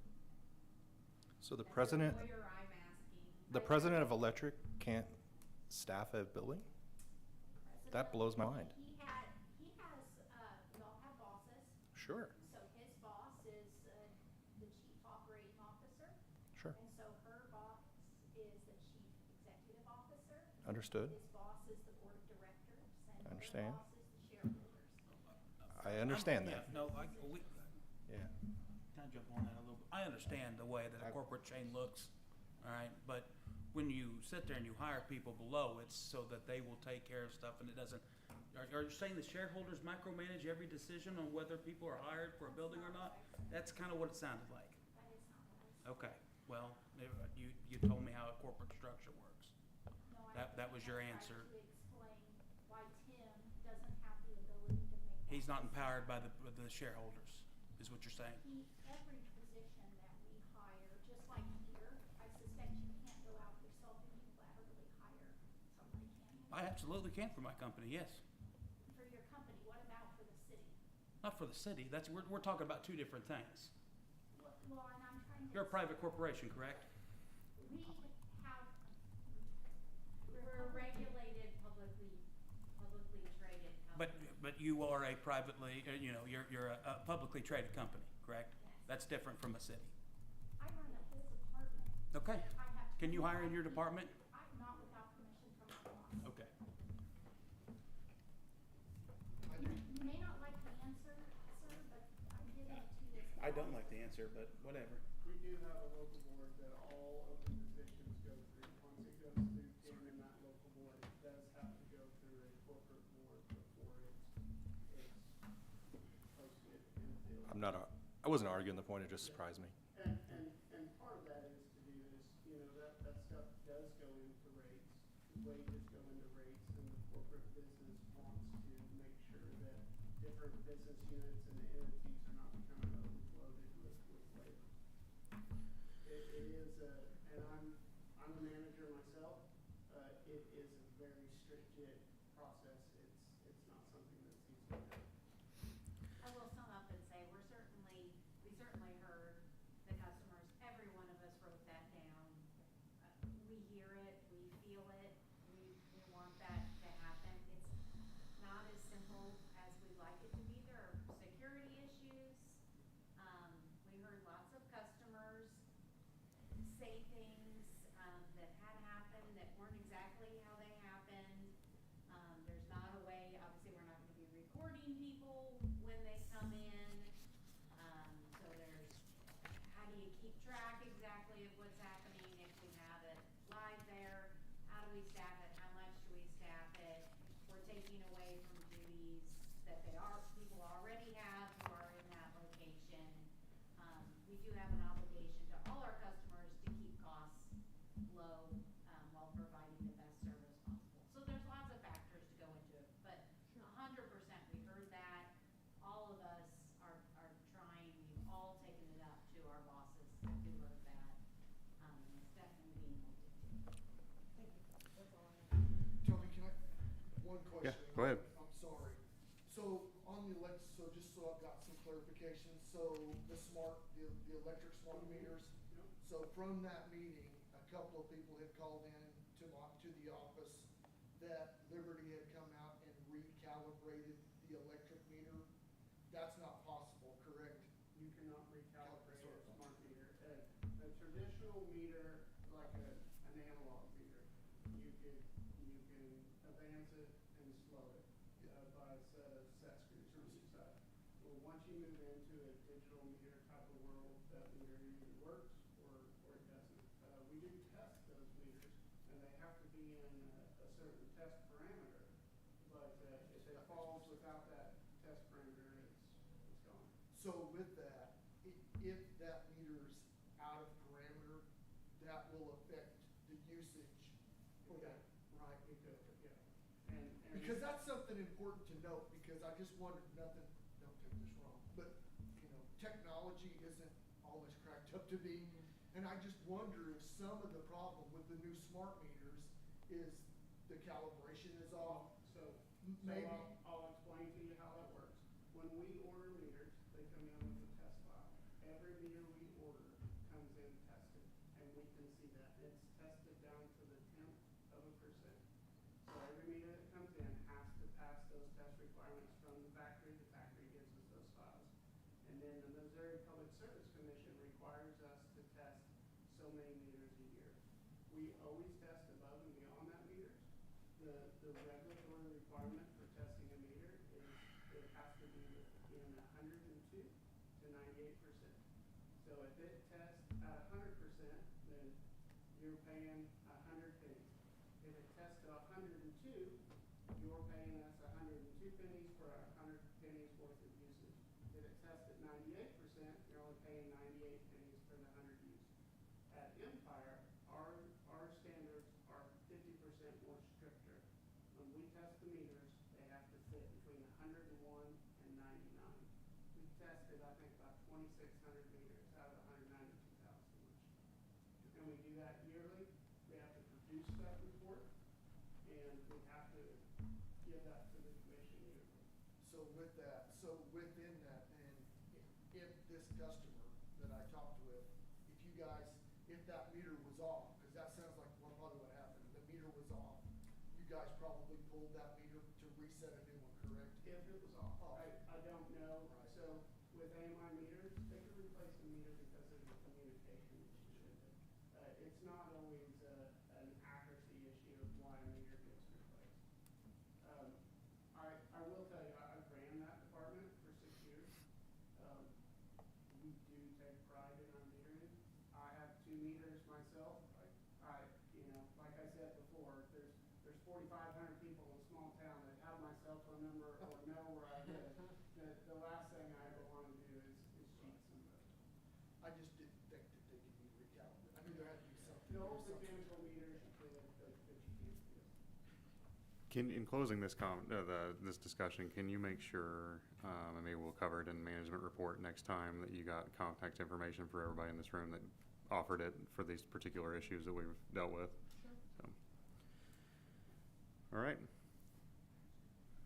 So the As a president, lawyer, I'm asking. the president of electric can't staff a building? That blows my mind. He has, we all have bosses. Sure, So his boss is the chief operating officer. sure, And so her boss is the chief executive officer. understood. His boss is the board of directors. And I understand. her boss is the shareholders. I understand that. Yeah, no, Yeah. can I jump on that a little bit? I understand the way that a corporate chain looks, all right? But when you sit there and you hire people below, it's so that they will take care of stuff and it doesn't, are you saying the shareholders micromanage every decision on whether people are hired for a building or not? That's kind of what it sounded like. That is not what I said. Okay, well, you told me how a corporate structure works. No, I That was your tried answer. to explain why Tim doesn't have the ability to make that He's not decision. empowered by the shareholders, is what you're saying? Every position that we hire, just like here, I suspect you can't go out yourself and unilaterally hire somebody, can you? I absolutely can for my company, yes. For your company, what about for the city? Not for the city, we're talking about two different things. Well, and I'm trying to. You're a private corporation, correct? We have. We're a regulated, publicly traded company. But you are a privately, you're a publicly traded company, correct? Yes. That's different from a city. I run a whole department. Okay. I have. Can you hire in your 25 department? people. Not without permission from my boss. Okay. You may not like the answer, sir, but I'm giving it to you. I don't like the answer, but whatever. We do have a local board that all open positions go through. Once it goes through Tim and that local board, it does have to go through a corporate board before it's posted in the field. I wasn't arguing the point, it just surprised me. And part of that is to do is, that stuff does go into rates. Wages go into rates, and the corporate business wants to make sure that different business units and entities are not becoming overloaded with labor. It is and I'm a manager myself, it is a very stringent process. It's not something that's easily done. I will sum up and say, we certainly heard say things, that had happened that weren't exactly how they happened. There's not a way, obviously, we're not gonna be recording people when they come in. So there's, how do you keep track exactly of what's happening if we have it live there? How do we staff it? How much do we staff it? We're taking away from duties that people already have who are in that location. We do have an obligation to all our customers to keep costs low, while providing the best service possible. So there's lots of factors to go into it, but 100%, we heard that. All of us are trying, we've all taken it up to our bosses who heard that. And it's definitely being looked into. Thank you. That's all I have. Tony, can I, one question? Yeah, go ahead. I'm sorry. So on the so just so I've got some clarification, so the electric smart meters, so from that meeting, a couple of people had called in to the office that Liberty had come out and recalibrated the electric meter. That's not possible, correct? You cannot recalibrate a smart meter. A traditional meter, like an analog meter, you can advance it and slow it by a set of set screws on each side. Well, once you move into a digital meter type of world, that meter either works or it doesn't. We do test those meters, and they have to be in a certain test parameter. But if it falls without that test parameter, it's gone. So with that, if that meter's out of parameter, that will affect the usage for that, right? It could, yeah. And Because that's something important to note, because I just wondered, don't take this wrong, but, technology isn't always cracked up to be. And I just wonder if some of the problem with the new smart meters is the calibration is off. So Maybe. I'll explain to you how that works. When we order meters, they come in with a test file. Every meter we order comes in tested, and we can see that. It's tested down to the 0.1%. So every meter that comes in has to pass those test requirements from the factory. The factory gives us those files. And then the Missouri Public Service Commission requires us to test so many meters a year. We always test above and beyond that meters. The regulatory requirement for testing a meter is it has to be in 102 to 98%. So if it tests at 100%, then you're paying 100 pennies. If it tests to 102, you're paying us 102 pennies for 100 pennies worth of usage. If it tests at 98%, you're only paying 98 pennies for the 100 use. At Empire, our standards are 50% more stricter. When we test the meters, they have to fit between 101 and 99. We tested, I think, about 2,600 meters out of 192,000. And we do that yearly. We have to produce that report, and we have to give that to the commission yearly. So within that, then, if this customer that I talked with, if that meter was off, because that sounds like probably what happened, the meter was off, you guys probably pulled that meter to reset a new one, correct? If it was off, Oh. I don't know. Right. So with AMI meters, they can replace the meter because there's a communication issue with it. It's not always an accuracy issue of why a meter gets replaced. I will tell you, I ran that department for 6 years. We do take pride in our metering. I have 2 meters myself. Like I said before, there's 4,500 people in a small town that have my cell phone number or know where I live. The last thing I ever want to do is cheat somebody. I just didn't think that they could be recalibrated. I knew there had to be something. The old mechanical meters, you could, but you can't do it. In closing this this discussion, can you make sure, and maybe we'll cover it in the management report next time, that you got contact information for everybody in this room that offered it for these particular issues that we've dealt with? Sure. So. All right.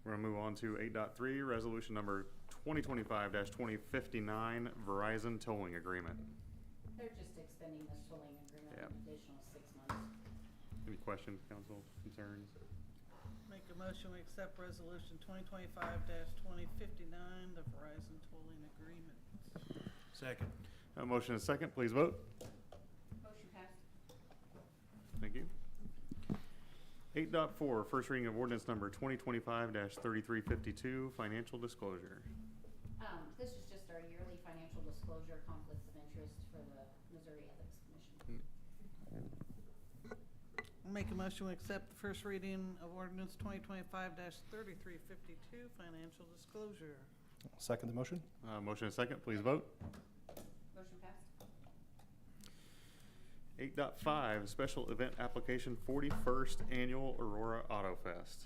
We're gonna move on to 8.3, resolution number 2025-2059, Verizon tolling agreement. They're just extending this tolling agreement Yeah. an additional 6 months. Any questions, council, concerns? Make a motion, we accept resolution 2025-2059, the Verizon tolling agreement. Second. A motion and a second, please vote. Motion passes Thank you. 8.4, first reading of ordinance number 2025-3352, financial disclosure. This is just our yearly financial disclosure, conflicts of interest for the Missouri Ethics Commission. Make a motion to accept the first reading of ordinance 2025-3352, financial disclosure. Second the motion? Motion and second, please vote. Motion passed. 8.5, special event application 41st Annual Aurora Auto Fest.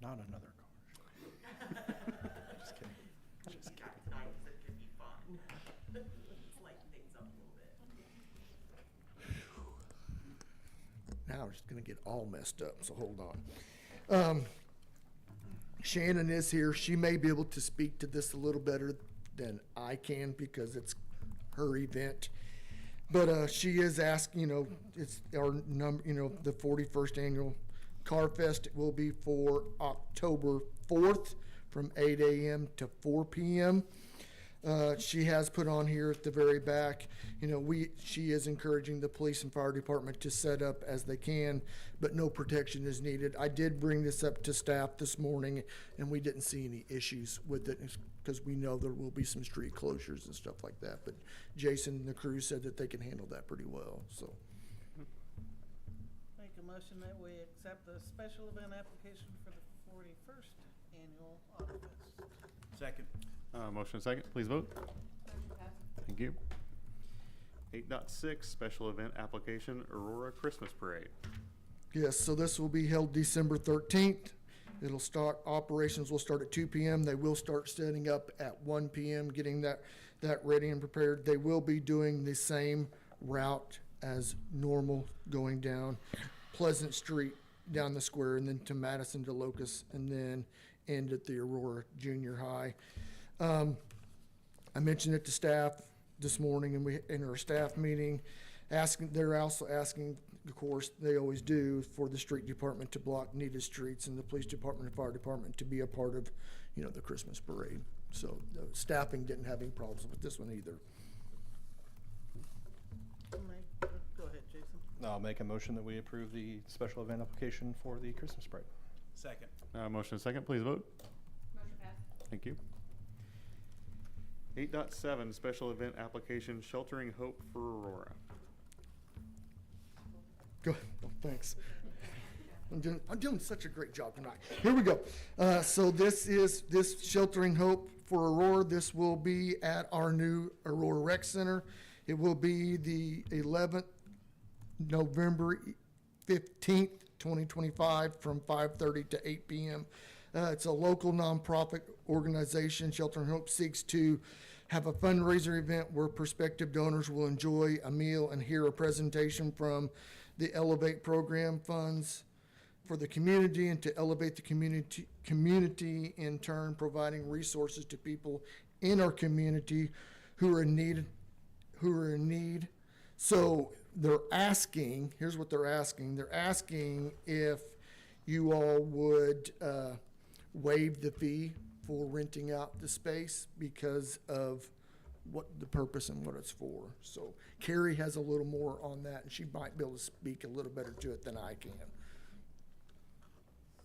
Not another car. Just kidding. Just kidding. Tonight, 'cause it could be fun. Let's lighten things up a little bit. Now we're just gonna get all messed up, so hold on. Shannon is here. She may be able to speak to this a little better than I can because it's her event. But she is asking, it's our the 41st annual Car Fest. It will be for October 4th from 8 a.m. to 4 p.m. She has put on here at the very back, she is encouraging the police and fire department to set up as they can, but no protection is needed. I did bring this up to staff this morning, and we didn't see any issues with it because we know there will be some street closures and stuff like that. But Jason and the crew said that they can handle that pretty well, so. Make a motion that we accept the special event application for the 41st annual Auto Fest. Second. Motion and second, please vote. Motion passed. Thank you. 8.6, special event application Aurora Christmas Parade. Yes, so this will be held December 13th. Operations will start at 2 p.m. They will start setting up at 1 p.m., getting that ready and prepared. They will be doing the same route as normal, going down Pleasant Street, down the square, and then to Madison to Locust, and then end at the Aurora Junior High. I mentioned it to staff this morning in our staff meeting, they're also asking, of course, they always do, for the street department to block needed streets and the police department and fire department to be a part of, the Christmas parade. So the staffing didn't have any problems with this one either. Go ahead, Jason. I'll make a motion that we approve the special event application for the Christmas parade. Second. Motion and second, please vote. Motion passed. Thank you. 8.7, special event application Sheltering Hope for Aurora. Go ahead. Oh, thanks. I'm doing such a great job tonight. Here we go. So this Sheltering Hope for Aurora. This will be at our new Aurora Rec Center. It will be the 11th, November 15th, 2025, from 5:30 to 8 p.m. It's a local nonprofit organization. Sheltering Hope seeks to have a fundraiser event where prospective donors will enjoy a meal and hear a presentation from the Elevate program funds for the community, and to elevate the community in turn, providing resources to people in our community who are in need. So they're asking, here's what they're asking. They're asking if you all would waive the fee for renting out the space because of what the purpose and what it's for. So Carrie has a little more on that, and she might be able to speak a little better to it than I can.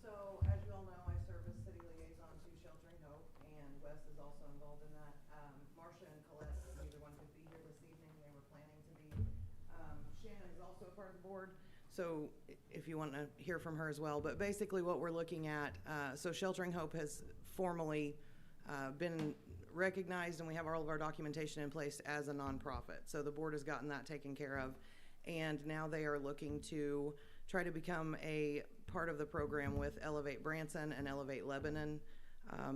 So, as you all know, I serve as city liaison to Sheltering Hope, and Wes is also involved in that. Marcia and Colette, neither one could be here this evening. They were planning to be. Shannon is also a part of the board, so if you want to hear from her as well. But basically what we're looking at, so Sheltering Hope has formally been recognized, and we have all of our documentation in place as a nonprofit. So the board has gotten that taken care of, and now they are looking to try to become a part of the program with Elevate Branson and Elevate Lebanon,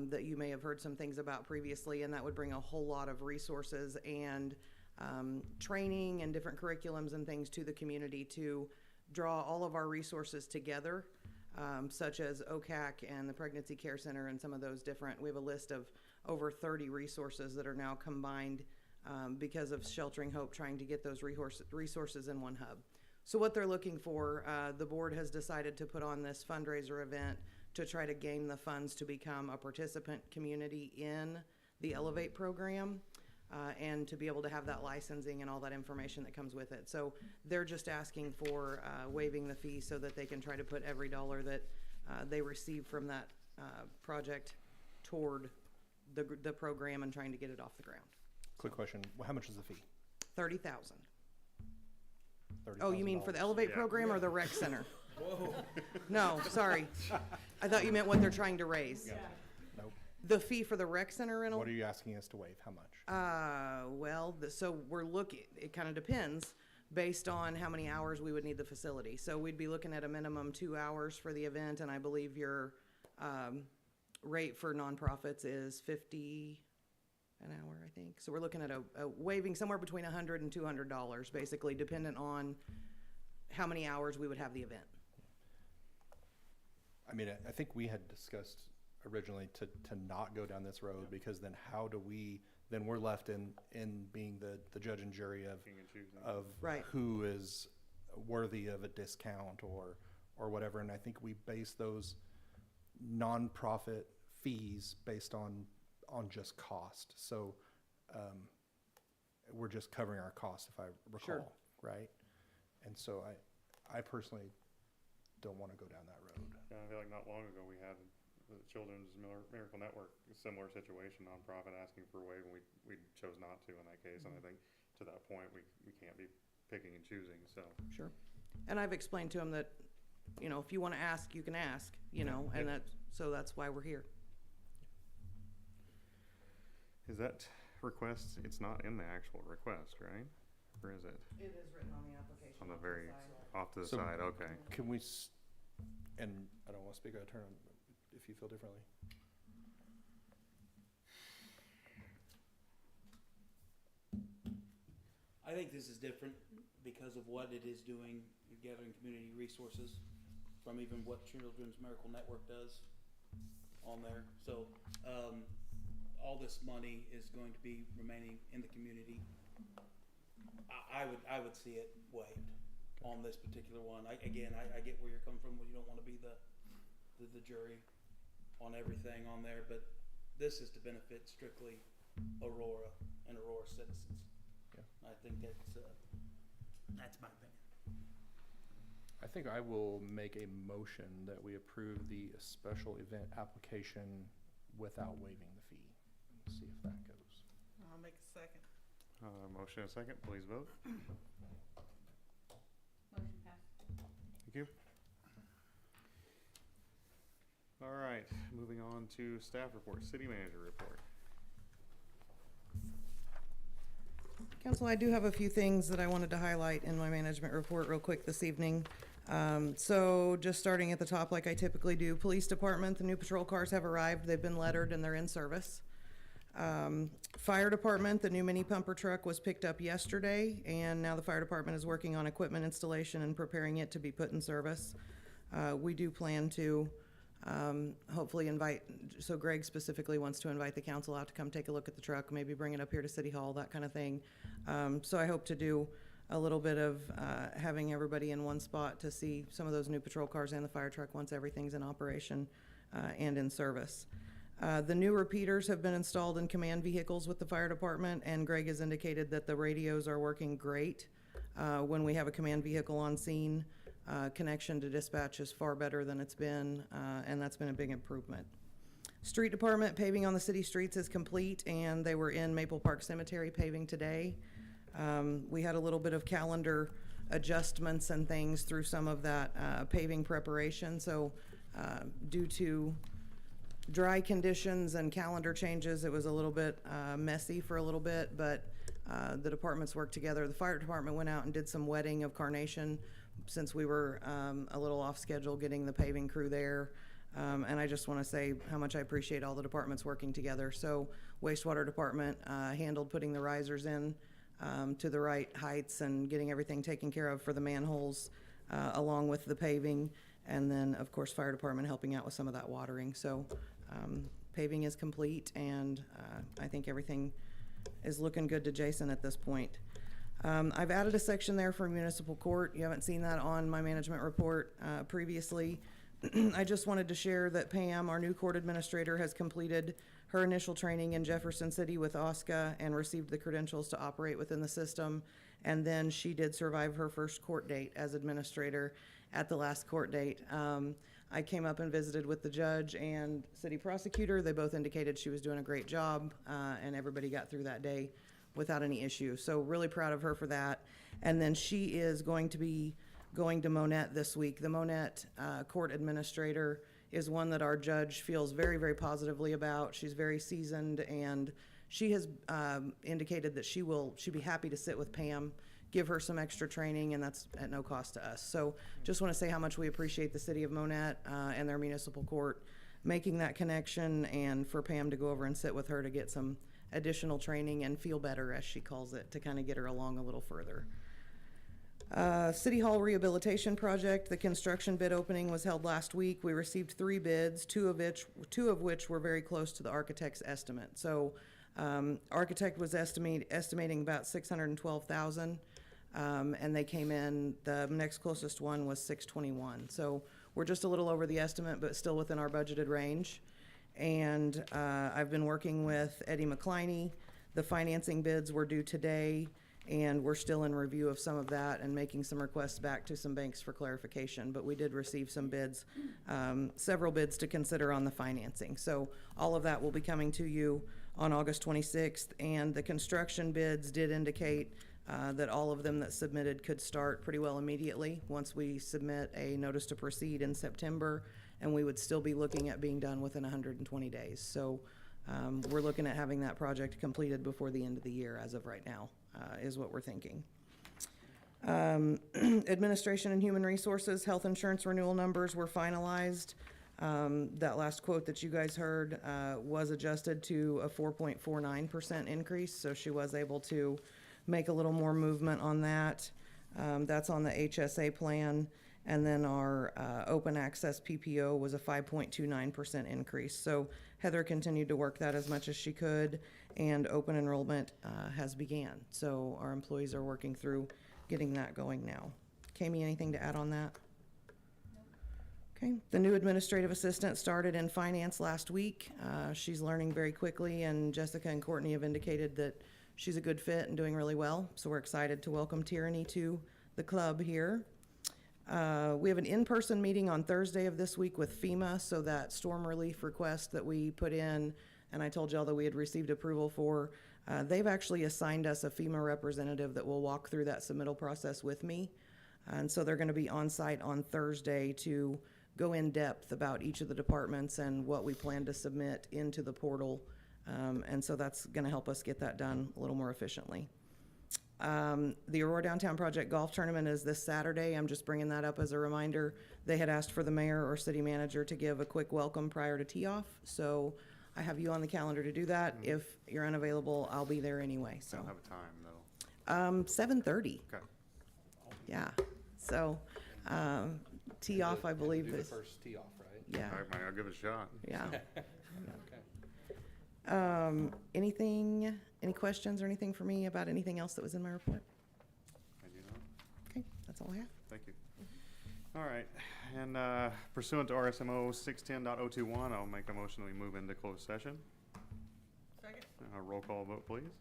that you may have heard some things about previously, and that would bring a whole lot of resources and training and different curriculums and things to the community to draw all of our resources together, such as OCAC and the Pregnancy Care Center and some of those different. We have a list of over 30 resources that are now combined because of Sheltering Hope trying to get those resources in one hub. So what they're looking for, the board has decided to put on this fundraiser event to try to gain the funds to become a participant community in the Elevate program. and to be able to have that licensing and all that information that comes with it. So they're just asking for waiving the fee so that they can try to put every dollar that they receive from that project toward the program and trying to get it off the ground. Quick question, how much is the fee? 30,000. Oh, you mean for the Elevate Yeah. program or the rec center? No, sorry. I thought you meant what they're trying to raise. Nope. The fee for the rec center rental? What are you asking us to waive? How much? Well, so we're looking, it kind of depends based on how many hours we would need the facility. So we'd be looking at a minimum 2 hours for the event, and I believe your rate for nonprofits is $50 an hour, I think. So we're looking at a waiving somewhere between $100 and $200, basically, dependent on how many hours we would have the event. I mean, I think we had discussed originally to not go down this road, because then how do we, then we're left in being the judge and jury Picking and choosing. of Right. who is worthy of a discount or whatever. And I think we base those nonprofit fees based on just cost. So we're just covering our costs, if I recall, Sure. right? And so I personally don't want to go down that road. Yeah, I feel like not long ago we had the Children's Miracle Network, a similar situation, nonprofit asking for a waive, and we chose not to in that case. And I think to that point, we can't be picking and choosing, so. Sure. And I've explained to them that, you know, if you want to ask, you can ask, you know, and that's why we're here. Is that request, it's not in the actual request, right? Or is it? It is written on the application. On the very, off to the So- side, okay. Can we, and I don't want to speak out of turn if you feel differently. I think this is different because of what it is doing, gathering community resources from even what Children's Miracle Network does on there. So, all this money is going to be remaining in the community. I would see it waived on this particular one. I get where you're coming from, where you don't want to be the jury on everything on there, but this is to benefit strictly Aurora and Aurora citizens. Yeah. I think that's my opinion. I think I will make a motion that we approve the special event application without waiving the fee. And see if that goes. I'll make a second. Motion and a second, please vote. Motion passed. Thank you. All right, moving on to staff report, city manager report. Council, I do have a few things that I wanted to highlight in my management report real quick this evening. So just starting at the top like I typically do, police department, the new patrol cars have arrived. They've been lettered and they're in service. Fire department, the new mini pumper truck was picked up yesterday, and now the fire department is working on equipment installation and preparing it to be put in service. We do plan to hopefully invite, so Greg specifically wants to invite the council out to come take a look at the truck, maybe bring it up here to City Hall, that kind of thing. So I hope to do a little bit of having everybody in one spot to see some of those new patrol cars and the fire truck once everything's in operation and in service. The new repeaters have been installed in command vehicles with the fire department, and Greg has indicated that the radios are working great. When we have a command vehicle on scene, connection to dispatch is far better than it's been, and that's been a big improvement. Street department paving on the city streets is complete, and they were in Maple Park Cemetery paving today. We had a little bit of calendar adjustments and things through some of that paving preparation, so due to dry conditions and calendar changes, it was a little bit messy for a little bit, but the departments worked together. The fire department went out and did some wetting of Carnation since we were a little off schedule getting the paving crew there. And I just want to say how much I appreciate all the departments working together. So wastewater department handled putting the risers in to the right heights and getting everything taken care of for the manholes along with the paving. And then, of course, fire department helping out with some of that watering. So paving is complete, and I think everything is looking good to Jason at this point. I've added a section there for municipal court. You haven't seen that on my management report previously. I just wanted to share that Pam, our new court administrator, has completed her initial training in Jefferson City with OSCA and received the credentials to operate within the system. And then she did survive her first court date as administrator at the last court date. I came up and visited with the judge and city prosecutor. They both indicated she was doing a great job, and everybody got through that day without any issue. So really proud of her for that. And then she is going to be going to Monette this week. The Monette court administrator is one that our judge feels very, very positively about. She's very seasoned, and she has indicated that she'd be happy to sit with Pam, give her some extra training, and that's at no cost to us. So just want to say how much we appreciate the city of Monette and their municipal court making that connection, and for Pam to go over and sit with her to get some additional training and feel better, as she calls it, to kind of get her along a little further. City Hall Rehabilitation Project, the construction bid opening was held last week. We received 3 bids, two of which were very close to the architect's estimate. So architect was estimating about $612,000, and they came in, the next closest one was $621,000. So we're just a little over the estimate, but still within our budgeted range. And I've been working with Eddie McCliney. The financing bids were due today, and we're still in review of some of that and making some requests back to some banks for clarification. But we did receive some bids, several bids to consider on the financing. So all of that will be coming to you on August 26th. And the construction bids did indicate that all of them that submitted could start pretty well immediately once we submit a notice to proceed in September, and we would still be looking at being done within 120 days. So we're looking at having that project completed before the end of the year as of right now, is what we're thinking. Administration and Human Resources, health insurance renewal numbers were finalized. That last quote that you guys heard was adjusted to a 4.49% increase, so she was able to make a little more movement on that. That's on the HSA plan. And then our open access PPO was a 5.29% increase. So Heather continued to work that as much as she could, and open enrollment has began. So our employees are working through getting that going now. Kami, anything to add on that? Okay, the new administrative assistant started in finance last week. She's learning very quickly, and Jessica and Courtney have indicated that she's a good fit and doing really well. So we're excited to welcome Tyranny to the club here. We have an in-person meeting on Thursday of this week with FEMA, so that storm relief request that we put in, and I told y'all that we had received approval for, they've actually assigned us a FEMA representative that will walk through that submittal process with me. And so they're gonna be on site on Thursday to go in depth about each of the departments and what we plan to submit into the portal. And so that's gonna help us get that done a little more efficiently. The Aurora Downtown Project Golf Tournament is this Saturday. I'm just bringing that up as a reminder. They had asked for the mayor or city manager to give a quick welcome prior to tee off. So I have you on the calendar to do that. If you're unavailable, I'll be there anyway, I so. don't have a time, though. 7:30, Okay. yeah. So, tee off, I believe Do the is, first tee off, right? yeah, All right, I'll give it a shot. yeah. Okay. Any questions or anything for me about anything else that was in my report? I do not. Okay, that's all I have. Thank you. All right, and pursuant to RSMO 610.021, I'll make a motion we move into closed session. Second? Roll call vote, please.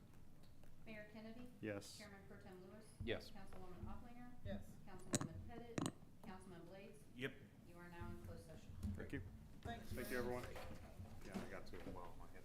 Mayor Kennedy? Yes. Chairman Pro Tem Lewis? Yes. Councilwoman Hofflinger? Yes. Councilwoman Pettit? Councilman Blades? Yep. You are now in closed session. Thank you. Thanks. Thank you, everyone. Yeah, I got to, well, my head.